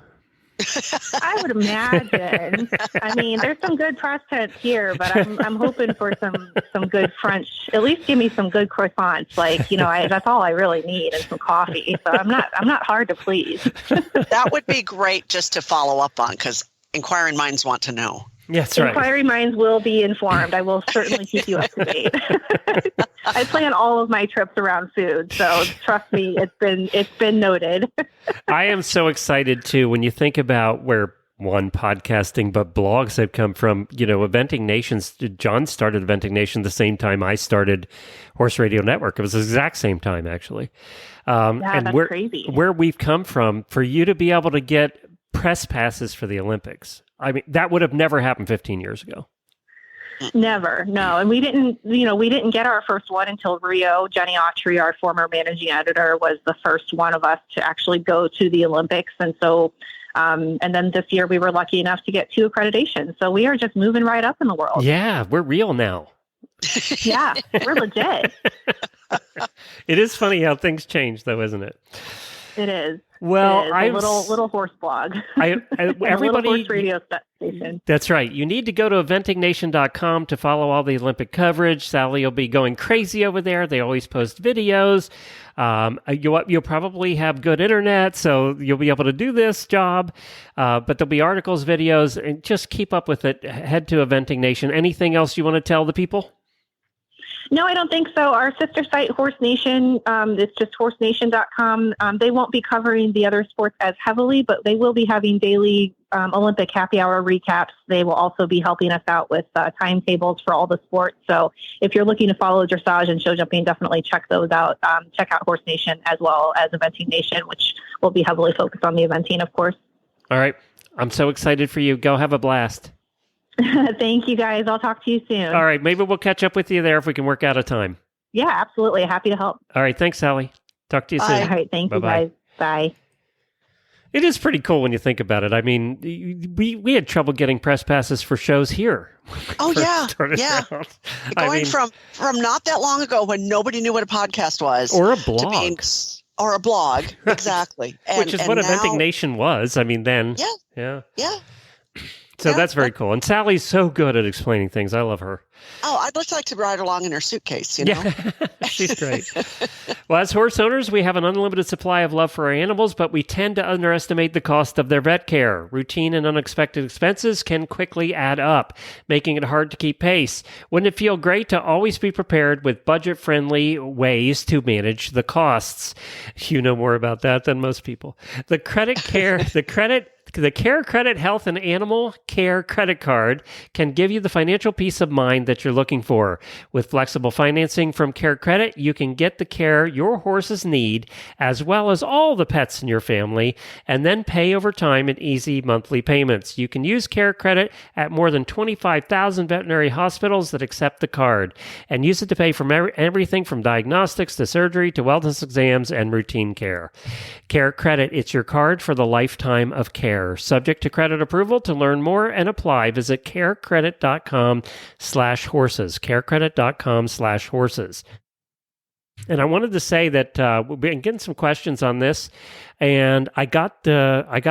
I would imagine. I mean, there's some good press pets here, but I'm hoping for some good French. At least give me some good croissants. Like, that's all I really need, and some coffee. So I'm not hard to please. That would be great just to follow up on, because inquiring minds want to know. Yeah, that's right. Inquiring minds will be informed. I will certainly keep you up to date. I plan all of my trips around food, so trust me, it's been noted. I am so excited too when you think about where podcasting, but blogs have come from. Eventing Nations. John started Eventing Nation the same time I started Horse Radio Network. It was the exact same time, actually. And that's crazy. Where we've come from, for you to be able to get press passes for the Olympics. I mean, that would have never happened 15 years ago. Never, no. And we didn't get our first one until Rio. Jenny Autry, our former managing editor, was the first one of us to actually go to the Olympics. And so, and then this year we were lucky enough to get 2 accreditations. So we are just moving right up in the world. Yeah, we're real now. Yeah, we're legit. It is funny how things change, though, isn't it? It is. Well, a little horse blog. Everybody, horse radio station. That's right. You need to go to eventingnation.com to follow all the Olympic coverage. Sally will be going crazy over there. They always post videos. You'll probably have good internet, so you'll be able to do this job. But there'll be articles, videos, and just keep up with it. Head to Eventing Nation. Anything else you want to tell the people? No, I don't think so. Our sister site, Horse Nation, it's just horsenation.com. They won't be covering the other sports as heavily, but they will be having daily Olympic happy hour recaps. They will also be helping us out with timetables for all the sports. So if you're looking to follow dressage and show jumping, definitely check those out. Check out Horse Nation as well as Eventing Nation, which will be heavily focused on the eventing, of course. All right. I'm so excited for you. Go have a blast. Thank you, guys. I'll talk to you soon. All right. Maybe we'll catch up with you there if we can work out a time. Yeah, absolutely. Happy to help. All right. Thanks, Sally. Talk to you soon. All right. Thank you, Bye-bye. guys. Bye. It is pretty cool when you think about it. I mean, we had trouble getting press passes for shows here. Oh, yeah. Yeah. Going from not that long ago when nobody knew what a podcast was. Or a blog. Or a blog. Exactly. Which is what Eventing Nation was. I mean, then. Yeah. So that's very cool. And Sally's so good at explaining things. I love her. Oh, I'd just like to ride along in her suitcase, you know? Yeah, she's great. Well, as horse owners, we have an unlimited supply of love for our animals, but we tend to underestimate the cost of their vet care. Routine and unexpected expenses can quickly add up, making it hard to keep pace. Wouldn't it feel great to always be prepared with budget-friendly ways to manage the costs? You know more about that than most people. The Care Credit Health and Animal Care Credit Card can give you the financial peace of mind that you're looking for. With flexible financing from Care Credit, you can get the care your horses need, as well as all the pets in your family, and then pay over time in easy monthly payments. You can use Care Credit at more than 25,000 veterinary hospitals that accept the card, and use it to pay for everything from diagnostics to surgery to wellness exams and routine care. Care Credit, it's your card for the lifetime of care. Subject to credit approval. To learn more and apply, visit carecredit.com/horses. carecredit.com/horses. And I wanted to say that we've been getting some questions on this, and I got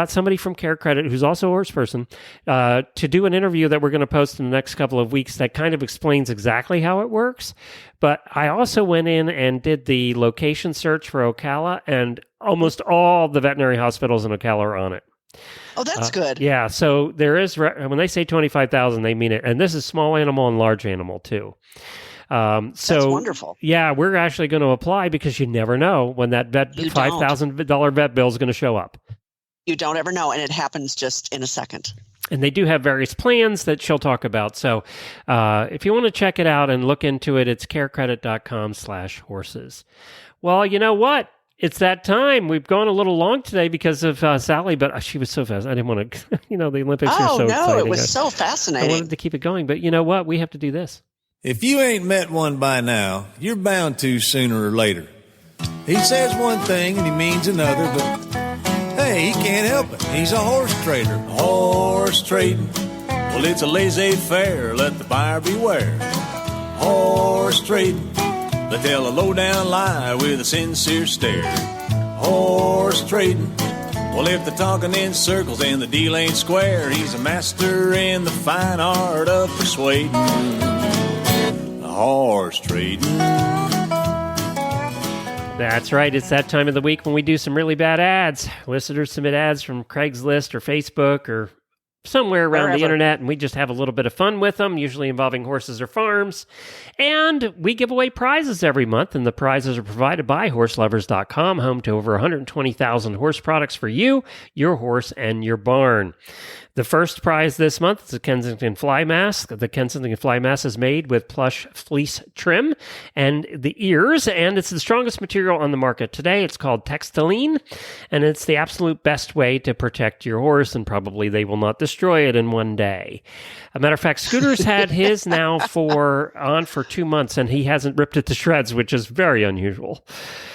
somebody from Care Credit who's also a horse person to do an interview that we're going to post in the next couple of weeks that kind of explains exactly how it works. But I also went in and did the location search for Ocala, and almost all the veterinary hospitals in Ocala are on it. Oh, that's good. Yeah, so there is, when they say 25,000, they mean it. And this is small animal and large animal, too. That's wonderful. Yeah, we're actually going to apply because you never know when that $5,000 vet bill is going to show up. You don't ever know, and it happens just in a second. And they do have various plans that she'll talk about. So if you want to check it out and look into it, it's carecredit.com/horses. Well, you know what? It's that time. We've gone a little long today because of Sally, but she was so fast. I didn't want to, the Olympics are so exciting. Oh, no, it was so fascinating. I wanted to keep it going, but you know what? We have to do this. If you ain't met one by now, you're bound to sooner or later. He says one thing and he means another, but hey, he can't help it. He's a horse trader. Horse trading. Well, it's a laissez-faire. Let the buyer beware. Horse trading. They tell a low-down lie with a sincere stare. Horse trading. Well, if they're talking in circles and the deal ain't square, he's a master in the fine art of persuading, horse trading. That's right. It's that time of the week when we do some really bad ads. Listeners submit ads from Craigslist or Facebook or somewhere around the internet, and we just have a little bit of fun with them, usually involving horses or farms. And we give away prizes every month, and the prizes are provided by horselovers.com, home to over 120,000 horse products for you, your horse, and your barn. The first prize this month is the Kensington Fly Mask. The Kensington Fly Mask is made with plush fleece trim and the ears, and it's the strongest material on the market today. It's called textiline, and it's the absolute best way to protect your horse, and probably they will not destroy it in one day. A matter of fact, Scooter's had his now for 2 months, and he hasn't ripped it to shreds, which is very unusual.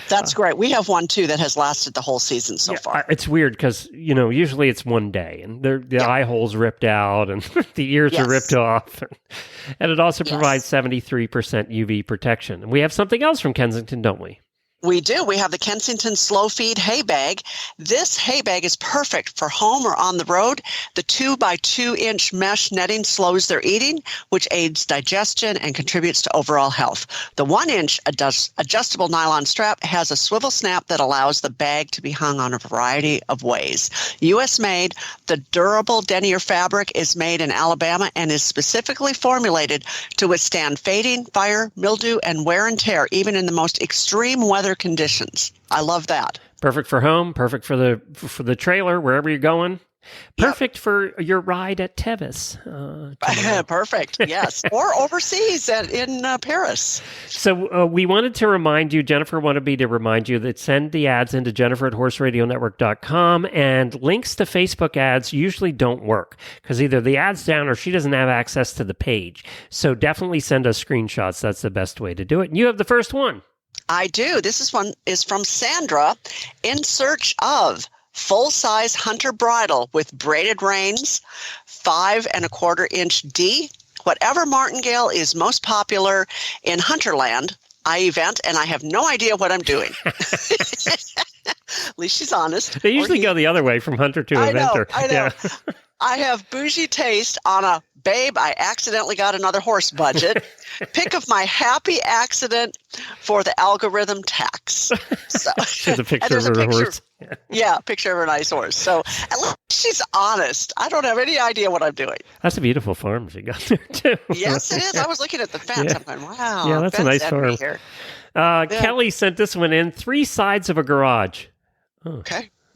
That's great. We have one, too, that has lasted the whole season so far. It's weird because, usually it's one day, and the eye hole's ripped out, and the ears are ripped off. And it also provides 73% UV protection. And we have something else from Kensington, don't we? We do. We have the Kensington Slow Feed Hay Bag. This hay bag is perfect for home or on the road. The 2x2-inch mesh netting slows their eating, which aids digestion and contributes to overall health. The 1-inch adjustable nylon strap has a swivel snap that allows the bag to be hung on a variety of ways. U.S. made, the durable denier fabric is made in Alabama and is specifically formulated to withstand fading, fire, mildew, and wear and tear, even in the most extreme weather conditions. I love that. Perfect for home, perfect for the trailer, wherever you're going. Perfect for your ride at Tevis. Perfect, yes. Or overseas in Paris. So we wanted to remind you, Jennifer wanted me to remind you that send the ads into Jennifer@horseradionetwork.com, and links to Facebook ads usually don't work because either the ad's down or she doesn't have access to the page. So definitely send us screenshots. That's the best way to do it. And you have the first one. I do. This one is from Sandra. In search of full-size hunter bridle with braided reins, 5 1/4-inch D, whatever martingale is most popular in Hunterland. I event, and I have no idea what I'm doing. At least she's honest. They usually go the other way from hunter to eventer. I know. Yeah. I have bougie taste on a babe, I accidentally got another horse budget. Pick of my happy accident for the algorithm tax. So, there's a picture of a horse. Yeah, picture of a nice horse. So at least she's honest. I don't have any idea what I'm doing. That's a beautiful farm she got there, too. Yes, it is. I was looking at the fence. Yeah. I'm going, wow. Yeah, that's a nice farm. Here. Kelly sent this one in, 3 sides of a garage. Oh.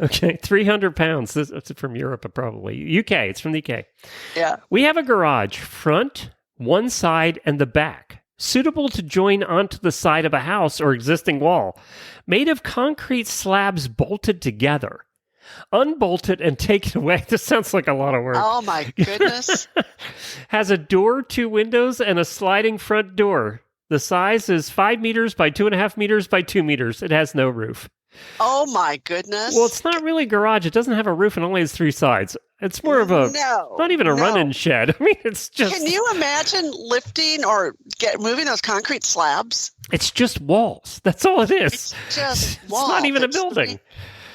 Okay, 300 pounds. That's from Europe, probably. UK. It's from the UK. Yeah. We have a garage, front, one side, and the back, suitable to join onto the side of a house or existing wall, made of concrete slabs bolted together. Unbolted and taken away. This sounds like a lot of work. Oh, my goodness. Has a door, 2 windows, and a sliding front door. The size is 5 meters by 2.5 meters by 2 meters. It has no roof. Oh, my goodness. Well, it's not really a garage. It doesn't have a roof and only has 3 sides. It's more of a, not even a run-in shed. I mean, it's just... Can you imagine lifting or moving those concrete slabs? It's just walls. That's all it is. It's just walls. It's not even a building.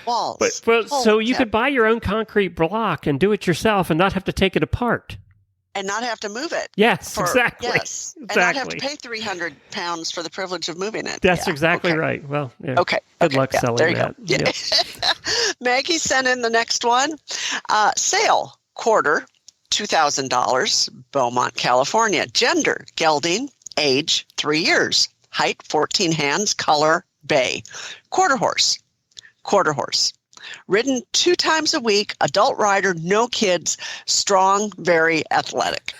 Walls. But so you could buy your own concrete block and do it yourself and not have to take it apart. And not have to move it. Yes, exactly. Yes, and not have to pay 300 pounds for the privilege of moving it. That's exactly right. Well, yeah. Okay. Good luck selling that. Yeah. Yep. Maggie sent in the next one. Sale, quarter, $2,000, Beaumont, California. Gender, gelding. Age, 3 years. Height, 14 hands. Color, bay. Quarter horse. Ridden 2 times a week, adult rider, no kids, strong, very athletic.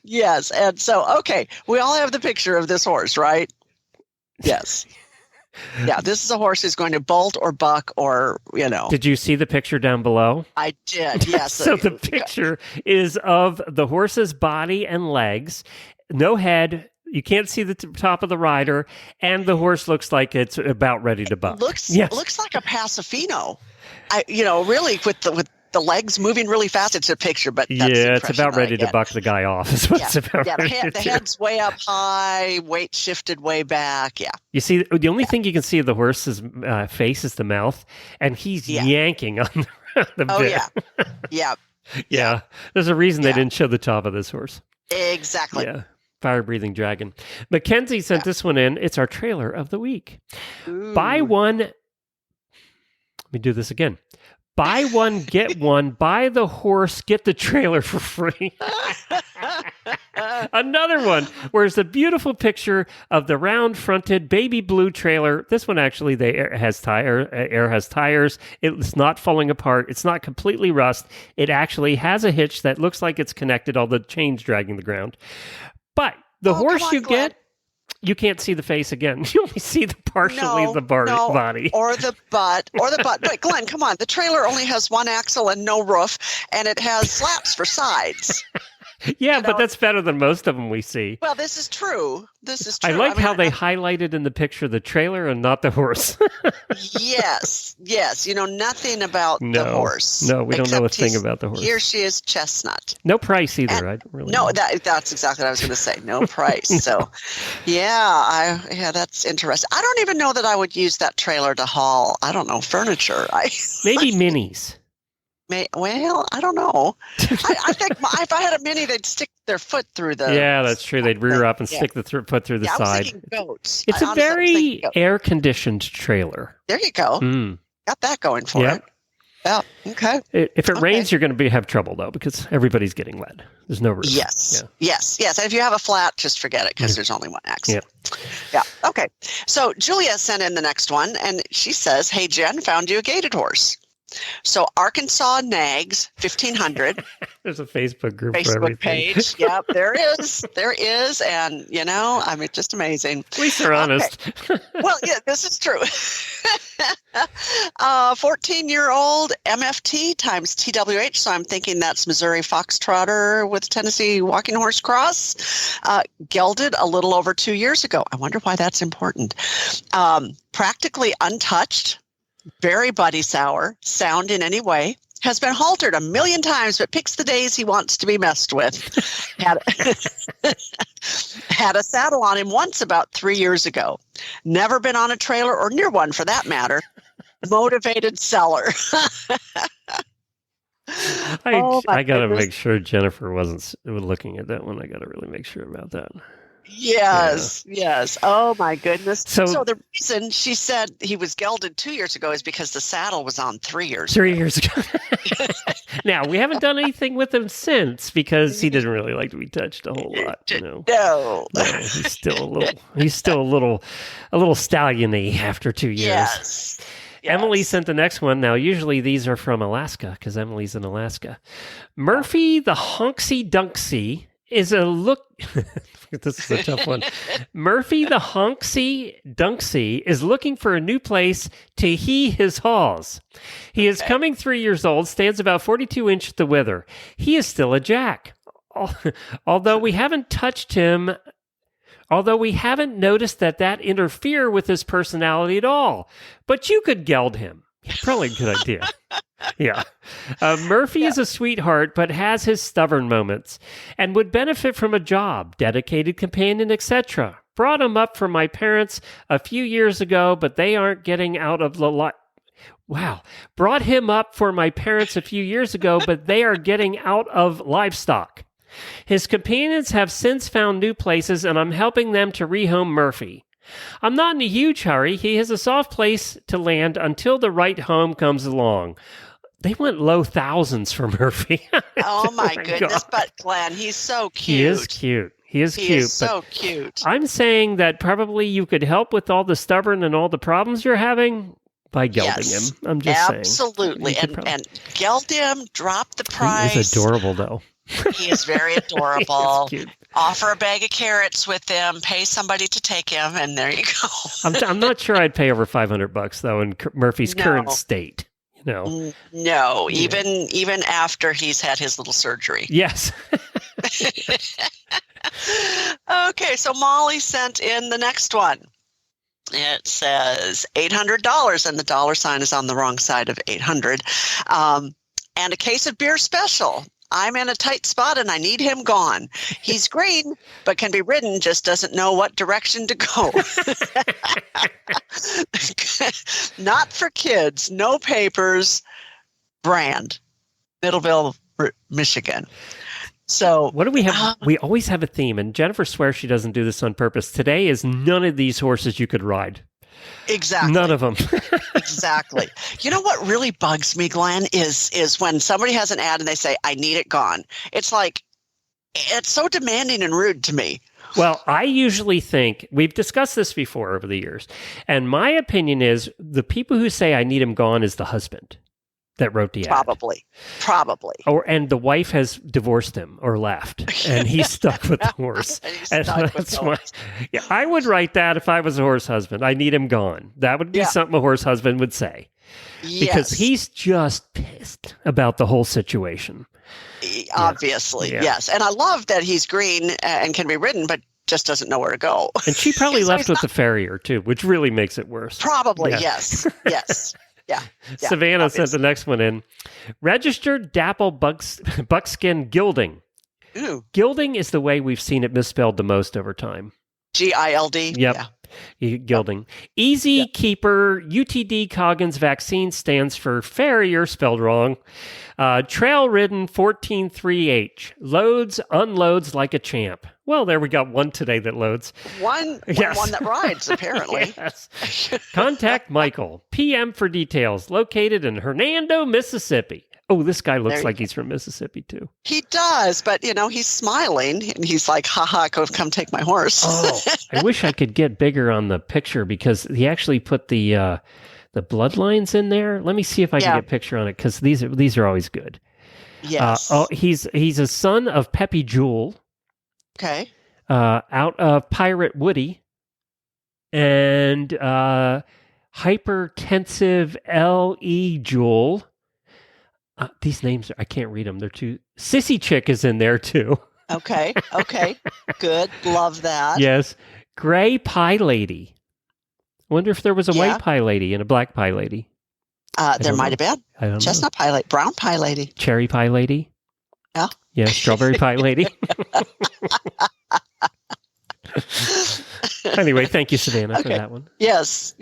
Yes. And so, okay, we all have the picture of this horse, right? Yes. Yeah, this is a horse who's going to bolt or buck or, Did you see the picture down below? I did, yes. So the picture is of the horse's body and legs, no head. You can't see the top of the rider, and the horse looks like it's about ready to buck. Looks like a Pasofino. Really with the legs moving really fast. It's a picture, but that's the it's about ready to buck the guy off. Is what it's about. Yeah, the head's way up high, weight shifted way back. Yeah. You see, the only thing you can see of the horse's face is the mouth, and he's yanking on the bit. Yeah. There's a reason they didn't show the top of this horse. Exactly. Yeah. Fire-breathing dragon. Mackenzie sent this one in. It's our trailer of the week. Ooh. Buy one. Let me do this again. Buy one, get one. Buy the horse, get the trailer for free. Another one where it's a beautiful picture of the round-fronted baby blue trailer. This one actually, the air has tires. It's not falling apart. It's not completely rust. It actually has a hitch that looks like it's connected, all the chains dragging the ground. But the horse you get, you can't see the face again. You only see the partially the body. Or the butt. But Glenn, come on. The trailer only has one axle and no roof, and it has slats for sides. Yeah, but that's better than most of them we see. Well, this is true. I like how they highlighted in the picture the trailer and not the horse. Yes. You know nothing about the horse. No, we don't know a thing about the horse. Here she is, chestnut. No price either. I don't really know. That's exactly what I was going to say. No price. So, that's interesting. I don't even know that I would use that trailer to haul, I don't know, furniture. Maybe minis. Well, I don't know. I think if I had a mini, they'd stick their foot through the... Yeah, that's true. They'd rear up and stick the foot through the side. I was thinking goats. It's a very air-conditioned trailer. There you go. Got that going for it. Yeah, okay. If it rains, you're going to have trouble, though, because everybody's getting wet. There's no roof. Yes. And if you have a flat, just forget it, because there's only one axle. Yeah, okay. So Julia sent in the next one, and she says, hey, Jen, found you a gaited horse. So Arkansas Nags 1500. There's a Facebook group Facebook for everything. Page. Yep, there is. And, just amazing. At least they're honest. Well, yeah, this is true. 14-year-old MFT times TWH. So I'm thinking that's Missouri Foxtrotter with Tennessee Walking Horse Cross. Gelded a little over 2 years ago. I wonder why that's important. Practically untouched. Very buddy sound in any way, has been haltered 1 million times, but picks the days he wants to be messed with. Had a saddle on him once about 3 years ago. Never been on a trailer or near one for that matter. Motivated seller. I got to make sure Jennifer wasn't looking at that one. I got to really make sure about that. Yes. Oh, my goodness. So the reason she said he was gelded 2 years ago is because the saddle was on 3 years ago. 3 years ago. Now, we haven't done anything with him since because he doesn't really like to be touched a whole lot. No, he's still a little stallion-y after 2 years. Yes. Emily sent the next one. Now, usually these are from Alaska because Emily's in Alaska. Murphy the Honksy Dunksy is a look... This is a tough one. Murphy the Honksy Dunksy is looking for a new place to he his haws. He is coming 3 years old, stands about 42 inches at the wither. He is still a jack. Although we haven't noticed that interfere with his personality at all. But you could geld him. Probably a good idea. Yeah. Murphy is a sweetheart, but has his stubborn moments and would benefit from a job, dedicated companion, etc. Brought him up for my parents a few years ago, but they aren't getting out of the Brought him up for my parents a few years ago, but they are getting out of livestock. His companions have since found new places, and I'm helping them to rehome Murphy. I'm not in a huge hurry. He has a soft place to land until the right home comes along. They went low thousands for Murphy. Oh, my goodness. God. But, Glenn, he's so cute. He is cute. He is so cute. I'm saying that probably you could help with all the stubborn and all the problems you're having by gelding him. I'm just saying. Absolutely. And geld him, drop the price. He's adorable, though. He is very adorable. Cute. Offer a bag of carrots with him, pay somebody to take him, and there you go. I'm not sure I'd pay over $500 though in Murphy's current state. No, even after he's had his little surgery. Yes. Okay, so Molly sent in the next one. It says $800, and the dollar sign is on the wrong side of 800. And a case of beer special. I'm in a tight spot and I need him gone. He's green, but can be ridden, just doesn't know what direction to go. Not for kids, no papers, brand, Middleville, Michigan. So what do we have? We always have a theme, and Jennifer swears she doesn't do this on purpose. Today is none of these horses you could ride. Exactly. None of them. Exactly. You know what really bugs me, Glenn, is when somebody has an ad and they say, I need it gone. It's like, it's so demanding and rude to me. Well, I usually think, we've discussed this before over the years, and my opinion is the people who say I need him gone is the husband that wrote the ad. Probably. And the wife has divorced him or left, and he's stuck with the horse. Yeah, I would write that if I was a horse husband. I need him gone. That would be something a horse husband would say. Because he's just pissed about the whole situation. Obviously, yes. And I love that he's green and can be ridden, but just doesn't know where to go. And she probably left with the farrier, too, which really makes it worse. Probably, yes. Yeah. Savannah sent the next one in. Registered dapple buckskin gilding. Ooh. Gilding is the way we've seen it misspelled the most over time. GILD? Yep. Yeah. Gilding. Easy Keeper UTD Coggins vaccine stands for farrier, spelled wrong. Trail ridden 143H. Loads, unloads like a champ. Well, there we got one today that loads. One that rides, apparently. Yes. Contact Michael. PM for details. Located in Hernando, Mississippi. Oh, this guy looks like he's from Mississippi, too. He does, but, he's smiling, and he's like, haha, come take my horse. Oh, I wish I could get bigger on the picture, because he actually put the bloodlines in there. Let me see if I can get a picture on it, because these are always good. Yes. He's a son of Peppy Jewel. Okay. Out of Pirate Woody. And Hypertensive L.E. Jewel. These names, I can't read them. They're too... Sissy Chick is in there, too. Okay. Good. Love that. Yes. Gray Pie Lady. Wonder if there was a white pie lady and a black pie lady. There might have been. I don't Chestnut pie lady. Brown pie lady. Cherry pie lady. Yeah. Yeah, strawberry pie lady. Anyway, thank you, Savannah, for that one. Yes.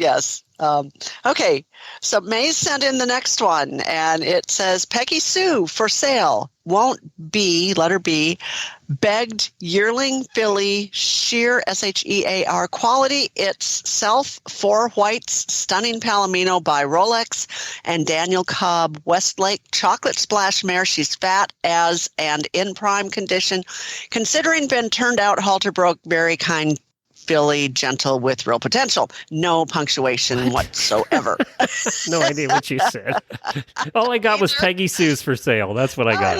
Okay, so May sent in the next one, and it says, Peggy Sue for sale. Won't be, letter B, begged yearling filly, sheer, SHEAR quality. It's self, 4 whites, stunning Palomino by Rolex, and Daniel Cobb, Westlake, chocolate splash mare. She's fat as and in prime condition. Considering been turned out, halter broke, very kind filly, gentle with real potential. No punctuation whatsoever. No idea what you said. All I got was Peggy Sue's for sale. That's what I got.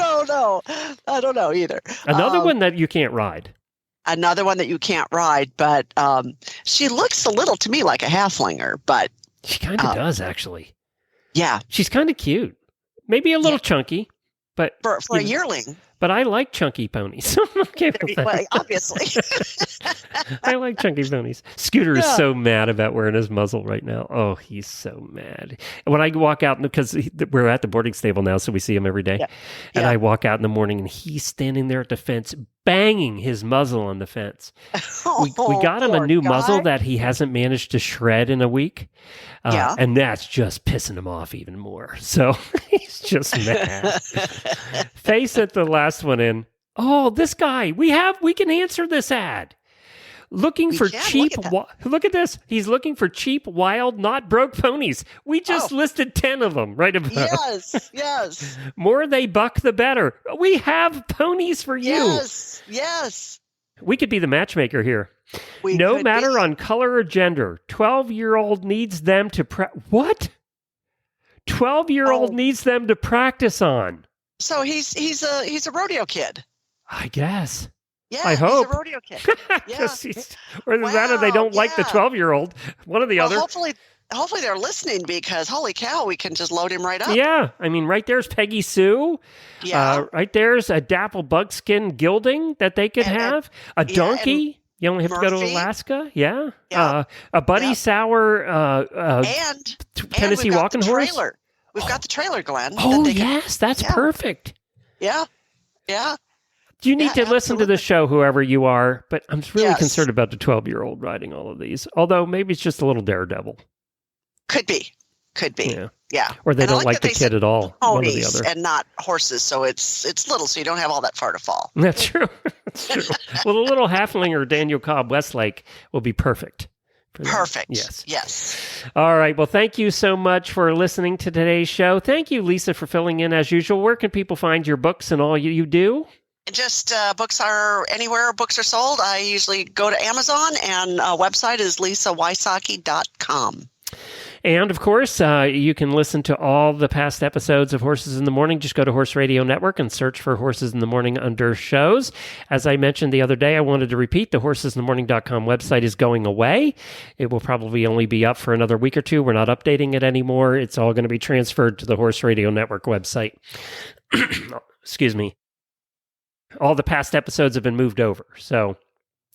I don't know either. Another one that you can't ride. Another one that you can't ride, but she looks a little to me like a halflinger, but she kind of does, actually. Yeah. She's kind of cute. Maybe a little chunky, but for a yearling. But I like chunky ponies. Okay, well, obviously. I like chunky ponies. Scooter is so mad about wearing his muzzle right now. Oh, he's so mad. When I walk out, because we're at the boarding stable now, so we see him every day. And I walk out in the morning, and he's standing there at the fence, banging his muzzle on the fence. We got him a new muzzle that he hasn't managed to shred in a week. And that's just pissing him off even more. So he's just mad. Face at the last one in. Oh, this guy. We can answer this ad. Looking for cheap. Look at this. He's looking for cheap, wild, not broke ponies. We just listed 10 of them right above. Yes. More they buck, the better. We have ponies for you. Yes. We could be the matchmaker here. No matter on color or gender, 12-year-old needs them to what? 12-year-old needs them to practice on. So he's a rodeo kid. I guess. Yeah, I hope. He's a rodeo kid. Yeah. Or that or they don't like the 12-year-old. One or the other. Hopefully they're listening, because holy cow, we can just load him right up. Yeah. I mean, right there's Peggy Sue. Yeah. Right there's a dapple buckskin gilding that they could have. A donkey. You only have to go to Alaska. Yeah. A Buddy Sour and Tennessee walking horse. We've got the trailer, Glenn. Oh, yes, that's Yeah. perfect. Yeah. Yeah. You need to listen to the absolutely. show, whoever you are, but I'm really Yes. concerned about the 12-year-old riding all of these. Although maybe it's just a little daredevil. Could be. Yeah. Or they And I don't like that the they kid said at all. One or the Ponies other. and not horses, so it's little, so you don't have all that far to fall. That's true. That's true. Well, the little halflinger Daniel Cobb Westlake will be perfect. for that. Perfect. Yes. Yes. All right. Well, thank you so much for listening to today's show. Thank you, Lisa, for filling in as usual. Where can people find your books and all you do? Just books are anywhere books are sold. I usually go to Amazon, and website is lisawysocki.com. And, of course, you can listen to all the past episodes of Horses in the Morning. Just go to Horse Radio Network and search for Horses in the Morning under shows. As I mentioned the other day, I wanted to repeat, the horsesinthemorning.com website is going away. It will probably only be up for another week or two. We're not updating it anymore. It's all going to be transferred to the Horse Radio Network website. Excuse me. All the past episodes have been moved over, so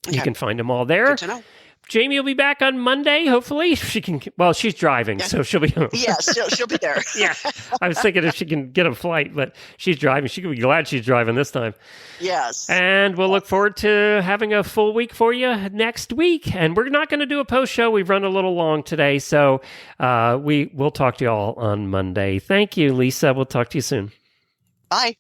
you can find them all there. Good to know. Jamie will be back on Monday, hopefully. She can. Well, she's driving, so she'll be home. Yes, she'll be there. Yeah. I was thinking if she can get a flight, but she's driving. She can be glad she's driving this time. Yes. And we'll look forward to having a full week for you next week. And we're not going to do a post show. We've run a little long today, so we'll talk to you all on Monday. Thank you, Lisa. We'll talk to you soon. Bye.